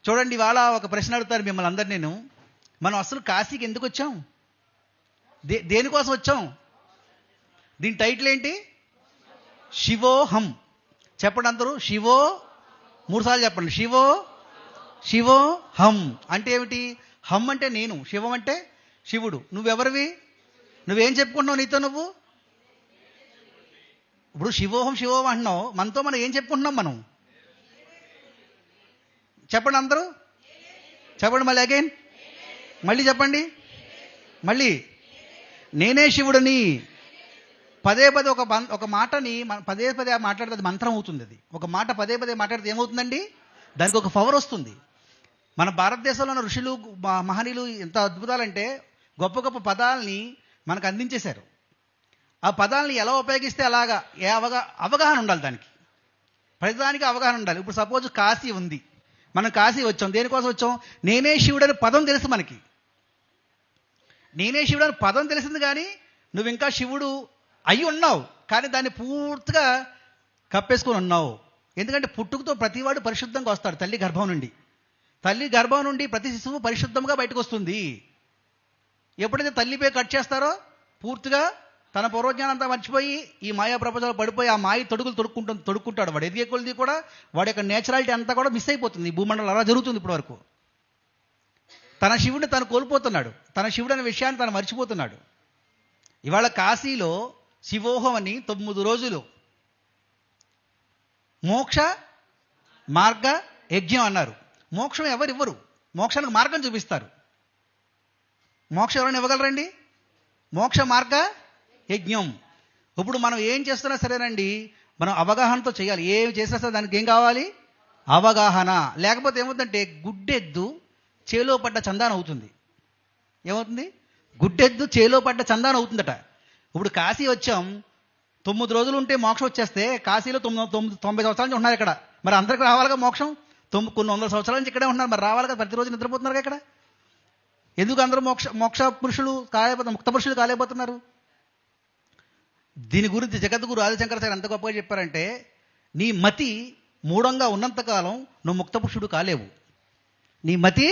చూడండి, ఇవాళ ఒక ప్రశ్న అడుగుతారు మిమ్మల్ని అందరు. మనం అసలు కాశీకి ఎందుకు వచ్చాం? దేనికోసం వచ్చాం? దీని టైటిల్ ఏంటి? శివోహం. చెప్పండి అందరూ, శివో 3 సార్లు చెప్పండి. శివోహం అంటే ఏమిటి? హం అంటే నేను, శివం అంటే శివుడు. నువ్వెవరివి? నువ్వేం చెప్పుకుంటున్నావు నీతో? నువ్వు ఇప్పుడు శివోహం అంటున్నావు, మనతో మనం ఏం చెప్పుకుంటున్నాం? మనం చెప్పండి అందరూ, చెప్పండి మళ్ళీ అగైన్, మళ్ళీ చెప్పండి, మళ్ళీ నేనే శివుడిని. పదే పదే ఒక మాటని పదే మాట్లాడితే అది మంత్రం అవుతుంది. అది ఒక మాట పదే మాట్లాడితే ఏమవుతుందండి? దానికి ఒక పవర్ వస్తుంది. మన భారతదేశంలో ఉన్న ఋషులు మహనీయులు ఎంత అద్భుతాలంటే గొప్ప గొప్ప పదాలని మనకు అందించేశారు. ఆ పదాలని ఎలా ఉపయోగిస్తే అలాగా అవగాహన ఉండాలి. దానికి ప్రతిదానికి అవగాహన ఉండాలి. ఇప్పుడు సపోజ్ కాశీ ఉంది, మనం కాశీ వచ్చాం. దేనికోసం వచ్చాం? నేనే శివుడు అనే పదం తెలుసు మనకి. నేనే శివుడు అనే పదం తెలిసింది, కానీ నువ్వు ఇంకా శివుడు అయి ఉన్నావు, కానీ దాన్ని పూర్తిగా కప్పేసుకొని ఉన్నావు. ఎందుకంటే పుట్టుకతో ప్రతివాడు పరిశుద్ధంగా వస్తాడు తల్లి గర్భం నుండి. తల్లి గర్భం నుండి ప్రతి శిశువు పరిశుద్ధంగా బయటకు వస్తుంది. ఎప్పుడైతే తల్లిపై కట్ చేస్తారో పూర్తిగా తన పూర్వజ్ఞానం అంతా మర్చిపోయి ఈ మాయా ప్రపంచంలో పడిపోయి ఆ మాయ తొడుక్కుంటాడు. వాడు ఎదిగే కొలిది కూడా వాడి యొక్క నేచురాలిటీ అంతా కూడా మిస్ అయిపోతుంది. ఈ భూమండలం అలా జరుగుతుంది ఇప్పటి వరకు. తన శివుడిని తను కోల్పోతున్నాడు, తన శివుడు అనే విషయాన్ని తను మర్చిపోతున్నాడు. ఇవాళ కాశీలో శివోహం అని 9 రోజులు మోక్ష మార్గ యజ్ఞం అన్నారు. మోక్షం ఎవరివ్వరు, మోక్షానికి మార్గం చూపిస్తారు. మోక్షం ఎవరైనా ఇవ్వగలరండి? మోక్ష మార్గ యజ్ఞం. ఇప్పుడు మనం ఏం చేస్తున్నా సరేనండి, మనం అవగాహనతో చేయాలి. ఏం చేసినా సరే దానికి ఏం కావాలి? అవగాహన. లేకపోతే ఏమవుతుందంటే గుడ్డెద్దు చేలో పడ్డ చందానం అవుతుంది. ఏమవుతుంది? గుడ్డెద్దు చేలో పడ్డ చందానం అవుతుందట. ఇప్పుడు కాశీ వచ్చాం, 9 రోజులు ఉంటే మోక్షం వచ్చేస్తే కాశీలో 90 సంవత్సరాల నుంచి ఉన్నారు ఇక్కడ. మరి అందరికి రావాలిగా మోక్షం? కొన్ని వందల సంవత్సరాల నుంచి ఇక్కడే ఉన్నారు, మరి రావాలిగా. ప్రతిరోజు నిద్రపోతున్నారు ఇక్కడ. ఎందుకు అందరూ మోక్ష పురుషులు కాలేకపోతున్నారు, ముక్త పురుషులు కాలేకపోతున్నారు? దీని గురించి జగద్గురు ఆదిశంకరాచార్య ఎంత గొప్పగా చెప్పారంటే, నీ మతి మూఢంగా ఉన్నంతకాలం నువ్వు ముక్త పురుషుడు కాలేవు. నీ మతి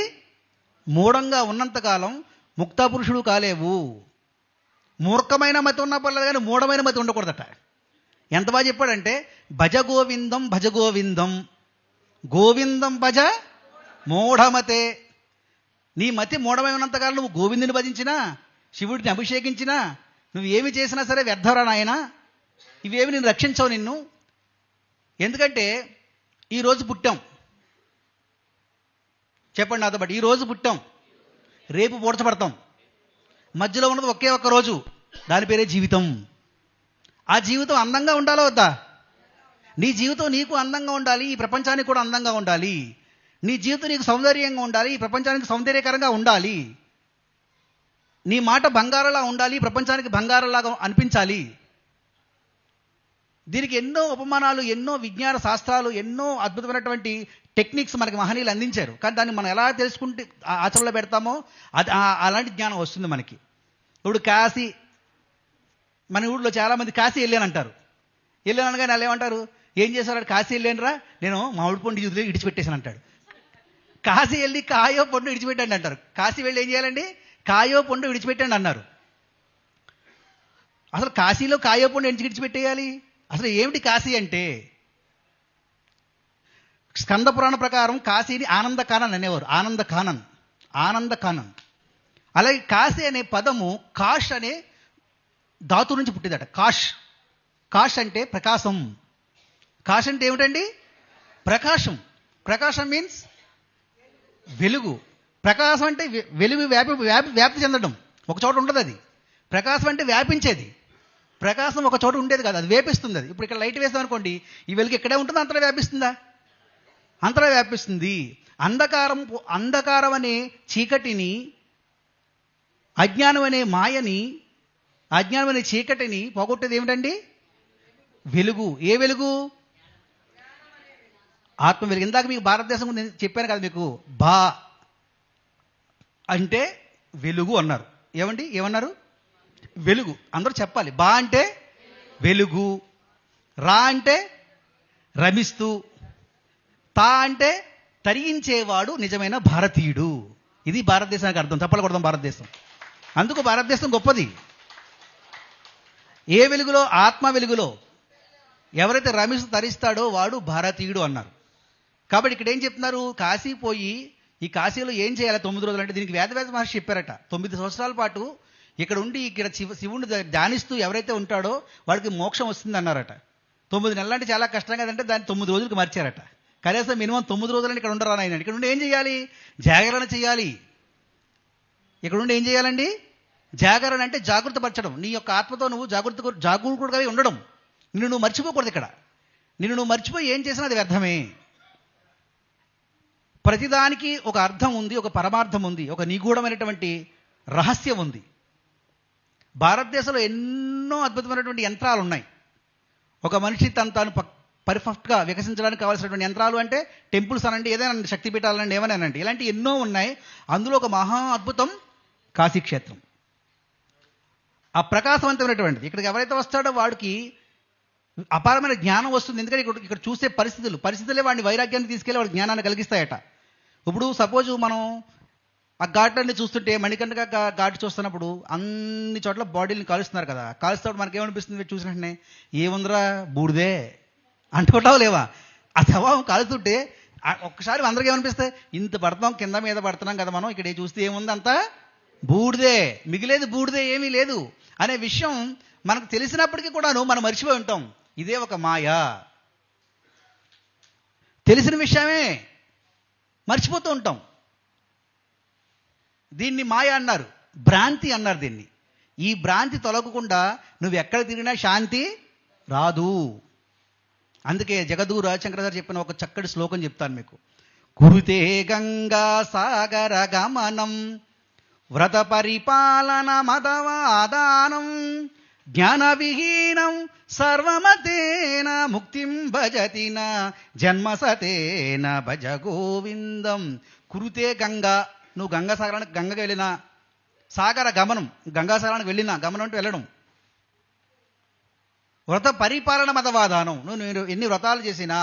మూఢంగా ఉన్నంతకాలం ముక్త పురుషుడు కాలేవు. మూర్ఖమైన మతి ఉన్నా పర్లేదు, కానీ మూఢమైన మతి ఉండకూడదట. ఎంత బాగా చెప్పాడంటే, భజ గోవిందం భజ గోవిందం గోవిందం భజ మూఢమతే. నీ మతి మూఢమై ఉన్నంతకాలం నువ్వు గోవిందుని భజించినా, శివుడిని అభిషేకించినా, నువ్వు ఏమి చేసినా సరే వ్యర్థరా నాయన. ఇవేమి నేను రక్షించవు నిన్ను. ఎందుకంటే ఈరోజు పుట్టాం, చెప్పండి నాతో పాటు, ఈరోజు పుట్టాం, రేపు పూడ్చబడతాం. మధ్యలో ఉన్నది ఒకే ఒక్క రోజు, దాని పేరే జీవితం. ఆ జీవితం అందంగా ఉండాలా వద్దా? నీ జీవితం నీకు అందంగా ఉండాలి, ఈ ప్రపంచానికి కూడా అందంగా ఉండాలి. నీ జీవితం నీకు సౌందర్యంగా ఉండాలి, ఈ ప్రపంచానికి సౌందర్యకరంగా ఉండాలి. నీ మాట బంగారంలా ఉండాలి, ప్రపంచానికి బంగారంలాగా అనిపించాలి. దీనికి ఎన్నో ఉపమానాలు, ఎన్నో విజ్ఞాన శాస్త్రాలు, ఎన్నో అద్భుతమైనటువంటి టెక్నిక్స్ మనకి మహనీయులు అందించారు. కానీ దాన్ని మనం ఎలా తెలుసుకుంటే ఆచరణలో పెడతామో అది అలాంటి జ్ఞానం వస్తుంది మనకి. ఇప్పుడు కాశీ, మన ఊళ్ళో చాలామంది కాశీ వెళ్ళానంటారు. వెళ్ళానగానే వాళ్ళు ఏమంటారు? ఏం చేశారు? కాశీ వెళ్ళానురా, నేను మామిడి పండు యూదులో ఇడిచిపెట్టేసాను అంటాడు. కాశీ వెళ్ళి కాయో పండు ఇడిచిపెట్టండి అంటారు. కాశీ వెళ్ళి ఏం చేయాలండి? కాయో పండు విడిచిపెట్టండి అన్నారు. అసలు కాశీలో కాయో పండు ఎందుకు విడిచిపెట్టేయాలి? అసలు ఏమిటి కాశీ అంటే? స్కంద పురాణ ప్రకారం కాశీని ఆనందకానన్ అనేవారు. ఆనందకానన్. అలాగే కాశీ అనే పదము కాష్ అనే ధాతు నుంచి పుట్టిందట. కాష్ అంటే ప్రకాశం. కాష్ అంటే ఏమిటండి? ప్రకాశం. ప్రకాశం మీన్స్ వెలుగు. ప్రకాశం అంటే వెలుగు వ్యాప్తి చెందడం. ఒక చోట ఉంటుంది అది. ప్రకాశం అంటే వ్యాపించేది. ప్రకాశం ఒక చోట ఉండేది కాదు, అది వ్యాపిస్తుంది. అది ఇప్పుడు ఇక్కడ లైట్ వేస్తాం అనుకోండి, ఈ వెలుగు ఇక్కడే ఉంటుంది, అంతలో వ్యాపిస్తుందా? అంతలో వ్యాపిస్తుంది. అంధకారం అనే చీకటిని, అజ్ఞానం అనే మాయని, అజ్ఞానం అనే చీకటిని పోగొట్టేది ఏమిటండి? వెలుగు. ఏ వెలుగు? ఆత్మ వెలుగు. ఇందాక మీకు భారతదేశం గురించి చెప్పాను కదా, మీకు బా అంటే వెలుగు అన్నారు. ఏమన్నారు? వెలుగు. అందరూ చెప్పాలి. బా అంటే వెలుగు, రా అంటే రమిస్తూ, తా అంటే తరించేవాడు నిజమైన భారతీయుడు. ఇది భారతదేశానికి అర్థం. తప్పలు కొడదాం భారతదేశం. అందుకు భారతదేశం గొప్పది. ఏ వెలుగులో? ఆత్మ వెలుగులో ఎవరైతే రమిస్తూ తరిస్తాడో వాడు భారతీయుడు అన్నారు. కాబట్టి ఇక్కడ ఏం చెప్తున్నారు? కాశీ పోయి ఈ కాశీలో ఏం చేయాలి 9 రోజులు అంటే దీనికి వేదవ్యాస మహర్షి చెప్పారట. 9 సంవత్సరాల పాటు ఇక్కడ ఉండి ఇక్కడ శివుని ధ్యానిస్తూ ఎవరైతే ఉంటాడో వాడికి మోక్షం వస్తుంది అన్నారట. 9 నెలలు అంటే చాలా కష్టం కదంటే దాన్ని 9 రోజులకు మార్చారట. కనీసం మినిమం 9 రోజులని ఇక్కడ ఉండరా నాయన. ఇక్కడ ఉండి ఏం చేయాలి? జాగరణ చేయాలి. ఇక్కడ ఉండి ఏం చేయాలండి? జాగరణ అంటే జాగృత పరచడం. నీ యొక్క ఆత్మతో నువ్వు జాగరూకుడుగా ఉండడం. నిన్ను నువ్వు మర్చిపోకూడదు. ఇక్కడ నిన్ను నువ్వు మర్చిపోయి ఏం చేసినా అది వ్యర్థమే. ప్రతిదానికి ఒక అర్థం ఉంది, ఒక పరమార్థం ఉంది, ఒక నిగూఢమైనటువంటి రహస్యం ఉంది. భారతదేశంలో ఎన్నో అద్భుతమైనటువంటి యంత్రాలు ఉన్నాయి. ఒక మనిషి తాను పర్ఫెక్ట్గా వికసించడానికి కావాల్సినటువంటి యంత్రాలు అంటే టెంపుల్స్ అనండి, ఏదైనా శక్తిపీఠాలనండి, ఏమనండి, ఇలాంటి ఎన్నో ఉన్నాయి. అందులో ఒక మహా అద్భుతం కాశీక్షేత్రం. ఆ ప్రకాశవంతమైనటువంటిది. ఇక్కడికి ఎవరైతే వస్తాడో వాడికి అపారమైన జ్ఞానం వస్తుంది. ఎందుకంటే ఇక్కడ చూసే పరిస్థితులే వాడిని వైరాగ్యాన్ని తీసుకెళ్ళి వాడి జ్ఞానాన్ని కలిగిస్తాయట. ఇప్పుడు సపోజ్ మనం ఆ ఘాట్లన్నీ చూస్తుంటే మణికంఠ ఘాట్ చూస్తున్నప్పుడు అన్ని చోట్ల బాడీని కాలుస్తున్నారు కదా. కాలుస్తున్నప్పుడు మనకి ఏమనిపిస్తుంది? చూసిన వెంటనే ఏముందిరా బూడిదే అంటుకుంటావు లేవా? ఆ శవం కాలుతుంటే ఒక్కసారి అందరికీ ఏమనిపిస్తాయి? ఇంత పడుతున్నాం, కింద మీద పడుతున్నాం కదా మనం, ఇక్కడ చూస్తే ఏముంది? అంతా బూడిదే, మిగిలేదు బూడిదే, ఏమీ లేదు అనే విషయం మనకు తెలిసినప్పటికీ కూడాను మనం మర్చిపోయి ఉంటాం. ఇదే ఒక మాయ. తెలిసిన విషయమే మర్చిపోతూ ఉంటాం. దీన్ని మాయ అన్నారు, భ్రాంతి అన్నారు దీన్ని. ఈ భ్రాంతి తొలగకుండా నువ్వు ఎక్కడ తిరిగినా శాంతి రాదు. అందుకే జగద్గురు రవిశంకర్ గారు చెప్పిన ఒక చక్కటి శ్లోకం చెప్తాను మీకు. కురుతే గంగా సాగర గమనం వ్రత పరిపాలన మదవాదానం జ్ఞాన విహీనం సర్వమతేన ముక్తిం భజతిన జన్మసతేన భజ గోవిందం. కురుతే గంగా, నువ్వు గంగాసాగరానికి గంగకి వెళ్ళినా, సాగర గమనం, గంగాసాగరానికి వెళ్ళినా, గమనం అంటే వెళ్ళడం, వ్రత పరిపాలన మతవాదానం, నువ్వు ఎన్ని వ్రతాలు చేసినా,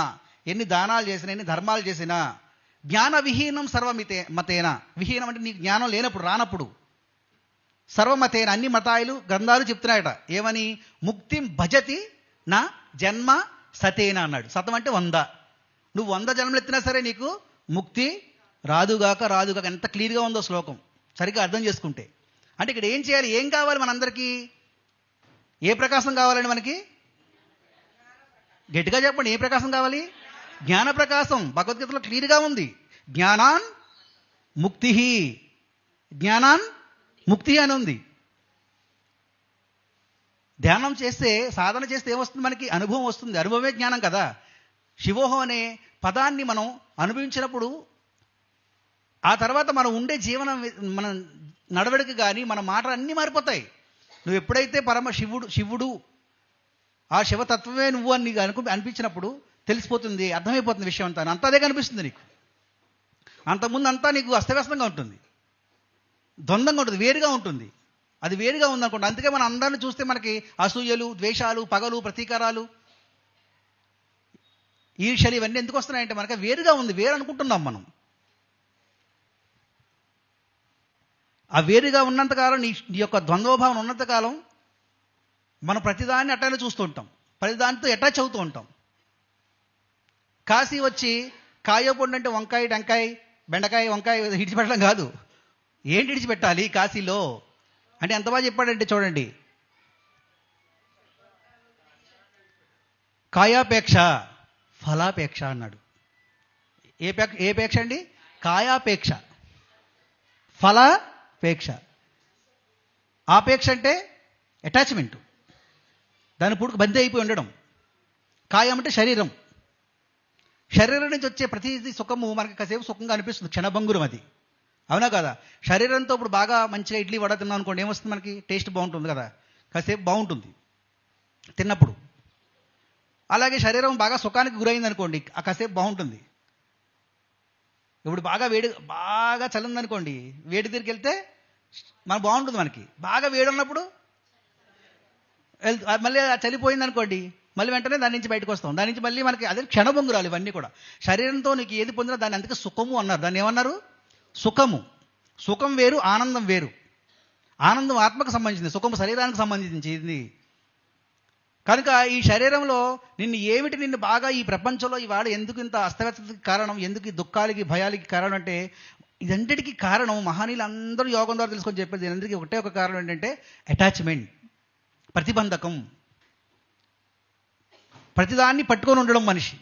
ఎన్ని దానాలు చేసినా, ఎన్ని ధర్మాలు చేసినా, జ్ఞాన విహీనం మతేన, విహీనం అంటే నీకు జ్ఞానం లేనప్పుడు, రానప్పుడు, సర్వమతేన అన్ని మతాయిలు గ్రంథాలు చెప్తున్నాయట ఏమని? ముక్తిం భజతి నా జన్మ సతేన అన్నాడు. శతం అంటే 100. నువ్వు 100 జన్మలు ఎత్తినా సరే నీకు ముక్తి రాదుగాక. ఎంత క్లియర్గా ఉందో శ్లోకం, సరిగ్గా అర్థం చేసుకుంటే. అంటే ఇక్కడ ఏం చేయాలి? ఏం కావాలి మనందరికీ? ఏ ప్రకాశం కావాలండి మనకి? గట్టిగా చెప్పండి. ఏ ప్రకాశం కావాలి? జ్ఞాన ప్రకాశం. భగవద్గీతలో క్లియర్గా ఉంది. జ్ఞానాన్ ముక్తి, జ్ఞానాన్ ముక్తి అని ఉంది. ధ్యానం చేస్తే, సాధన చేస్తే ఏమొస్తుంది? మనకి అనుభవం వస్తుంది. అనుభవమే జ్ఞానం కదా. శివోహం అనే పదాన్ని మనం అనుభవించినప్పుడు ఆ తర్వాత మనం ఉండే జీవనం, మన నడవడిక కానీ మన మాటలు అన్నీ మారిపోతాయి. నువ్వు ఎప్పుడైతే పరమ శివుడు ఆ శివతత్వమే నువ్వు అని నీకు అనిపించినప్పుడు తెలిసిపోతుంది, అర్థమైపోతుంది విషయం అంతా. అంతా అదే కనిపిస్తుంది నీకు. అంతకుముందు అంతా నీకు అస్తవ్యస్తంగా ఉంటుంది, ద్వంద్వంగా ఉంటుంది, వేరుగా ఉంటుంది. అది వేరుగా ఉందనుకోండి. అందుకే మనం అందరిని చూస్తే మనకి అసూయలు, ద్వేషాలు, పగలు, ప్రతీకారాలు, ఈర్ష్యలు ఇవన్నీ ఎందుకు వస్తున్నాయంటే మనకి వేరుగా ఉంది, వేరు అనుకుంటున్నాం మనం. ఆ వేరుగా ఉన్నంతకాలం, నీ యొక్క ద్వంద్వభావం ఉన్నంతకాలం మనం ప్రతిదాన్ని అట్టానే చూస్తూ ఉంటాం, ప్రతిదానితో అటాచ్ అవుతూ ఉంటాం. కాశీ వచ్చి కాయోపండు అంటే వంకాయ, టెంకాయ, బెండకాయ, వంకాయ విడిచిపెట్టడం కాదు. ఏంటి విడిచిపెట్టాలి కాశీలో అంటే? ఎంత బాగా చెప్పాడంటే చూడండి, కాయాపేక్ష ఫలాపేక్ష అన్నాడు. ఏ పేక్ష అండి? కాయాపేక్ష, ఫలాపేక్ష. ఆపేక్ష అంటే అటాచ్మెంట్, దాని పుట్టుకు బందీ అయిపోయి ఉండడం. కాయం అంటే శరీరం. శరీరం నుంచి వచ్చే ప్రతి సుఖము మనకి కాసేపు సుఖంగా అనిపిస్తుంది, క్షణభంగురం అది. అవునా కదా? శరీరంతో ఇప్పుడు బాగా మంచిగా ఇడ్లీ వడ తిన్నాం అనుకోండి, ఏమొస్తుంది మనకి? టేస్ట్ బాగుంటుంది కదా, కాసేపు బాగుంటుంది తిన్నప్పుడు. అలాగే శరీరం బాగా సుఖానికి గురైంది అనుకోండి, ఆ కాసేపు బాగుంటుంది. ఇప్పుడు బాగా చల్లింది అనుకోండి, వేడి దగ్గరికి వెళ్తే మనకు బాగుంటుంది. మనకి బాగా వేడి ఉన్నప్పుడు మళ్ళీ చలిపోయింది అనుకోండి, మళ్ళీ వెంటనే దాని నుంచి బయటకు వస్తాం. దాని నుంచి మళ్ళీ మనకి అదే క్షణభంగురాలు ఇవన్నీ కూడా. శరీరంతో నీకు ఏది పొందినా దాన్ని అందుకే సుఖము అన్నారు. దాన్ని ఏమన్నారు? సుఖము. సుఖం వేరు, ఆనందం వేరు. ఆనందం ఆత్మకు సంబంధించింది, సుఖము శరీరానికి సంబంధించింది. కనుక ఈ శరీరంలో నిన్ను బాగా ఈ ప్రపంచంలో ఇవాళ ఎందుకు ఇంత అస్తవ్యస్తకి కారణం, ఎందుకు ఈ దుఃఖాలకి భయాలకి కారణం అంటే, ఇదంతటికీ కారణం మహనీయులు అందరూ యోగం ద్వారా తెలుసుకొని చెప్పేది అందరికీ ఒకటే ఒక కారణం ఏంటంటే అటాచ్మెంట్, ప్రతిబంధకం. ప్రతిదాన్ని పట్టుకొని ఉండడం మనిషి.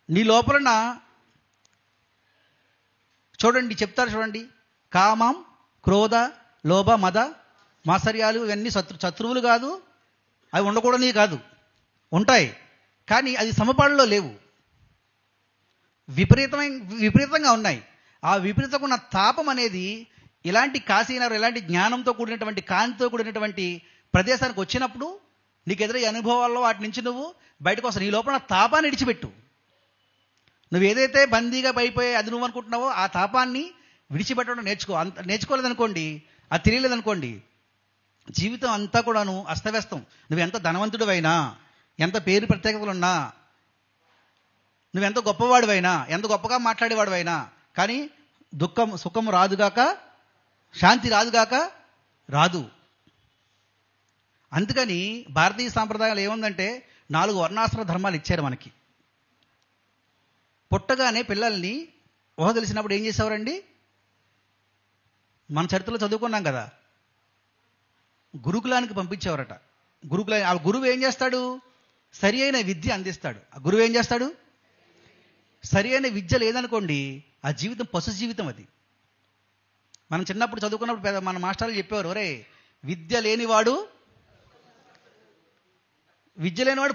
నీ లోపలన చూడండి, చెప్తారు చూడండి, కామం, క్రోధ, లోభ, మద, మాత్సర్యాలు ఇవన్నీ శత్రువులు కాదు, అవి ఉండకూడనివి కాదు, ఉంటాయి. కానీ అది సమపాళ్ళలో లేవు, విపరీతంగా ఉన్నాయి. ఆ విపరీతంగా ఉన్న తాపం అనేది ఇలాంటి కాశీనగర్, ఇలాంటి జ్ఞానంతో కూడినటువంటి, కాంతితో కూడినటువంటి ప్రదేశానికి వచ్చినప్పుడు నీకు ఎదురయ్యే అనుభవాల్లో వాటి నుంచి నువ్వు బయటకు వస్తావు. నీ లోపల తాపాన్ని విడిచిపెట్టు. నువ్వు ఏదైతే బందీగా పైపోయి అది నువ్వు అనుకుంటున్నావో ఆ తాపాన్ని విడిచిపెట్టడం నేర్చుకో. నేర్చుకోలేదనుకోండి, అది తెలియలేదనుకోండి, జీవితం అంతా కూడాను అస్తవ్యస్తం. నువ్వు ఎంత ధనవంతుడివైనా, ఎంత పేరు ప్రత్యేకతలున్నా, నువ్వెంత గొప్పవాడివైనా, ఎంత గొప్పగా మాట్లాడేవాడివైనా, కానీ సుఖం రాదుగాక, శాంతి రాదుగాక రాదు. అందుకని భారతీయ సాంప్రదాయాలు ఏముందంటే 4 వర్ణాశ్రమ ధర్మాలు ఇచ్చారు మనకి. పుట్టగానే పిల్లల్ని ఊహ తెలిసినప్పుడు ఏం చేసేవారండి? మన చరిత్రలో చదువుకున్నాం కదా, గురుకులానికి పంపించేవారట. ఆ గురువు ఏం చేస్తాడు? సరి అయిన విద్య అందిస్తాడు. ఆ గురువు ఏం చేస్తాడు? సరి అయిన విద్య లేదనుకోండి, ఆ జీవితం పశు జీవితం. అది మనం చిన్నప్పుడు చదువుకున్నప్పుడు మన మాస్టర్లు చెప్పేవారు, ఒరే విద్య లేనివాడు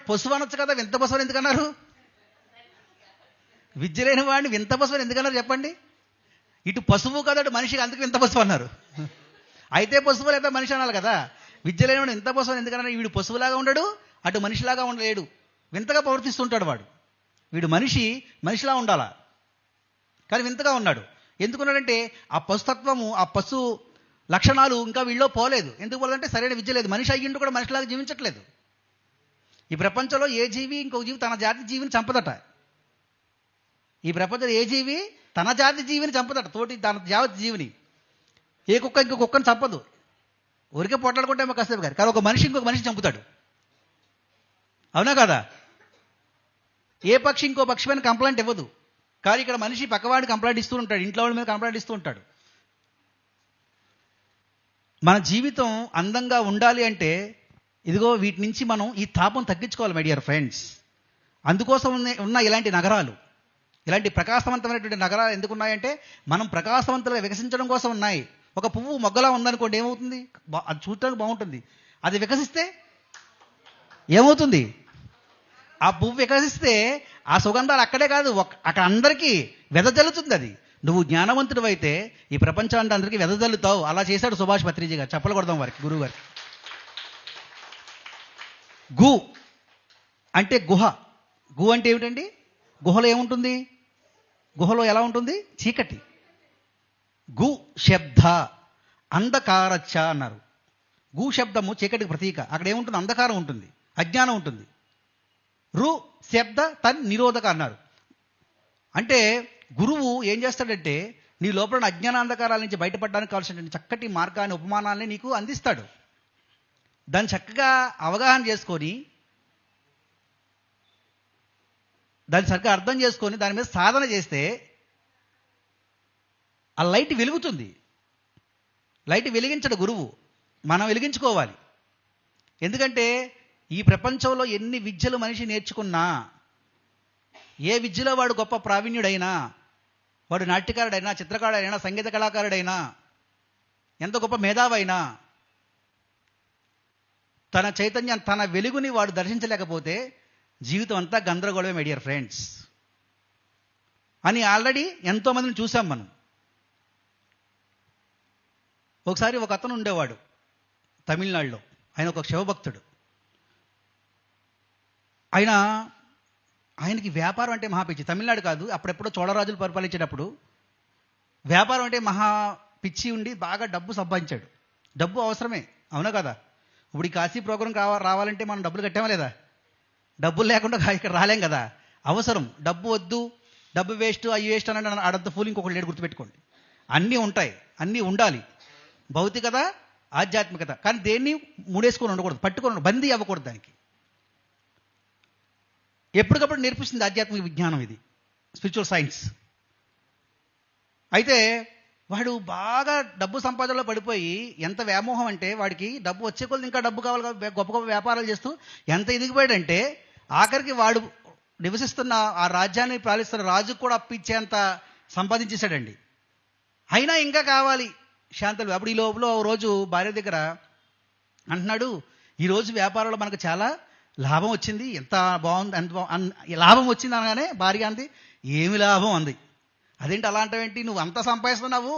పశువు అనొచ్చు కదా, వింత పశువుని ఎందుకన్నారు? విద్య లేని వాడిని వింత పశువుని ఎందుకన్నారు చెప్పండి? ఇటు పశువు కదా, అటు మనిషికి, అందుకు వింత పశువు అన్నారు. అయితే పశువు లేదా మనిషి అనాలి కదా. విద్య లేనివాడు వింత పశువుని ఎందుకన్నారు? వీడు పశువులాగా ఉండడు, అటు మనిషిలాగా ఉండలేడు, వింతగా ప్రవర్తిస్తుంటాడు వాడు. వీడు మనిషిలా ఉండాలా, కానీ వింతగా ఉన్నాడు. ఎందుకున్నాడంటే ఆ పశుతత్వము, ఆ పశు లక్షణాలు ఇంకా వీళ్ళలో పోలేదు. ఎందుకు పోలేదంటే సరైన విద్య లేదు. మనిషి అయ్యిండు కూడా మనిషిలాగా జీవించట్లేదు. ఈ ప్రపంచంలో ఏ జీవి ఇంకొక జీవి తన జాతి జీవిని చంపదట. ఈ ప్రపంచంలో ఏ జీవి తన జాతి జీవిని చంపదట, తోటి తన జాతి జీవిని. ఏ కుక్క ఇంకొక కుక్కని చంపదు, ఊరికే పొట్లాడుకుంటే కాసేపు గారు. కానీ ఒక మనిషి ఇంకొక మనిషి చంపుతాడు, అవునా కదా? ఏ పక్షి ఇంకో పక్షి పైన కంప్లైంట్ ఇవ్వదు, కానీ ఇక్కడ మనిషి పక్కవాడిని కంప్లైంట్ ఇస్తూ ఉంటాడు, ఇంట్లో వాడి మీద కంప్లైంట్ ఇస్తూ ఉంటాడు. మన జీవితం అందంగా ఉండాలి అంటే ఇదిగో వీటి నుంచి మనం ఈ తాపం తగ్గించుకోవాలి మై డియర్ ఫ్రెండ్స్. అందుకోసం ఉన్న ఇలాంటి నగరాలు, ఇలాంటి ప్రకాశవంతమైనటువంటి నగరాలు ఎందుకు ఉన్నాయంటే మనం ప్రకాశవంతంగా వికసించడం కోసం ఉన్నాయి. ఒక పువ్వు మొగ్గలా ఉందనుకోండి, ఏమవుతుంది? అది చూడటానికి బాగుంటుంది. అది వికసిస్తే ఏమవుతుంది? ఆ పువ్వు వికసిస్తే ఆ సుగంధాలు అక్కడే కాదు, అక్కడ అందరికీ వెదజల్లుతుంది. అది నువ్వు జ్ఞానవంతుడు అయితే ఈ ప్రపంచానికి అందరికీ వెదజల్లుతావు. అలా చేశాడు సుభాష్ పత్రిజీ గారు. చెప్పలు కొడదాం వారికి, గురువు గారికి. గు అంటే గుహ. గు అంటే ఏమిటండి? గుహలో ఏముంటుంది? గుహలో ఎలా ఉంటుంది? చీకటి. గు శబ్ద అంధకారచ్చ అన్నారు. గు శబ్దము చీకటికి ప్రతీక. అక్కడ ఏముంటుంది? అంధకారం ఉంటుంది, అజ్ఞానం ఉంటుంది. రు శబ్ద తన్ నిరోధక అన్నారు. అంటే గురువు ఏం చేస్తాడంటే నీ లోపల అజ్ఞానాంధకారాల నుంచి బయటపడడానికి కావాల్సినటువంటి చక్కటి మార్గాన్ని, ఉపమానాన్ని నీకు అందిస్తాడు. దాన్ని చక్కగా అవగాహన చేసుకొని, దాన్ని చక్కగా అర్థం చేసుకొని దాని మీద సాధన చేస్తే ఆ లైట్ వెలుగుతుంది. లైట్ వెలిగించడు గురువు, మనం వెలిగించుకోవాలి. ఎందుకంటే ఈ ప్రపంచంలో ఎన్ని విద్యలు మనిషి నేర్చుకున్నా, ఏ విద్యలో వాడు గొప్ప ప్రావీణ్యుడైనా, వాడు నాట్యకారుడైనా, చిత్రకారుడైనా, సంగీత కళాకారుడైనా, ఎంత గొప్ప మేధావైనా, తన చైతన్యం, తన వెలుగుని వాడు దర్శించలేకపోతే జీవితం అంతా గందరగోళమే మై డియర్ ఫ్రెండ్స్ అని ఆల్రెడీ ఎంతోమందిని చూసాం మనం. ఒకసారి ఒక అతను ఉండేవాడు తమిళనాడులో. ఆయన ఒక శివభక్తుడు. ఆయనకి వ్యాపారం అంటే మహా పిచ్చి. తమిళనాడు కాదు, అప్పుడెప్పుడో చోళరాజులు పరిపాలించేటప్పుడు వ్యాపారం అంటే మహా పిచ్చి ఉండి బాగా డబ్బు సంపాదించాడు. డబ్బు అవసరమే, అవునా కదా? ఇప్పుడు ఈ కాశీ ప్రోగ్రాం రావాలంటే మనం డబ్బులు కట్టామా లేదా? డబ్బులు లేకుండా ఇక్కడ రాలేం కదా. అవసరం, డబ్బు వద్దు, డబ్బు వేస్ట్, అవి వేస్ట్ అని అడంత ఫూల్ ఇంకొకటి లేడు, గుర్తుపెట్టుకోండి. అన్నీ ఉంటాయి, అన్నీ ఉండాలి. భౌతికత, ఆధ్యాత్మికత, కానీ దేన్ని ముడేసుకొని ఉండకూడదు, పట్టుకొని బందీ అవ్వకూడదు దానికి. ఎప్పటికప్పుడు నేర్పిస్తుంది ఆధ్యాత్మిక విజ్ఞానం, ఇది స్పిరిచువల్ సైన్స్. అయితే వాడు బాగా డబ్బు సంపాదనలో పడిపోయి ఎంత వ్యామోహం అంటే, వాడికి డబ్బు వచ్చే కొద్ది ఇంకా డబ్బు కావాలి, గొప్ప గొప్ప వ్యాపారాలు చేస్తూ ఎంత ఎదిగిపోయాడంటే, ఆఖరికి వాడు నివసిస్తున్న ఆ రాజ్యాన్ని పాలిస్తున్న రాజుకు కూడా అప్పిచ్చేంత సంపాదించేశాడండి. అయినా ఇంకా కావాలి శాంతలు. అప్పుడు ఈ లోపల ఓ రోజు భార్య దగ్గర అంటున్నాడు, ఈరోజు వ్యాపారంలో మనకు చాలా లాభం వచ్చింది, ఎంత బాగుంది, లాభం వచ్చింది అనగానే భార్య అంది, ఏమి లాభం అంది. అదేంటి అలా అంటావేంటి, నువ్వు అంత సంపాదిస్తున్నావు,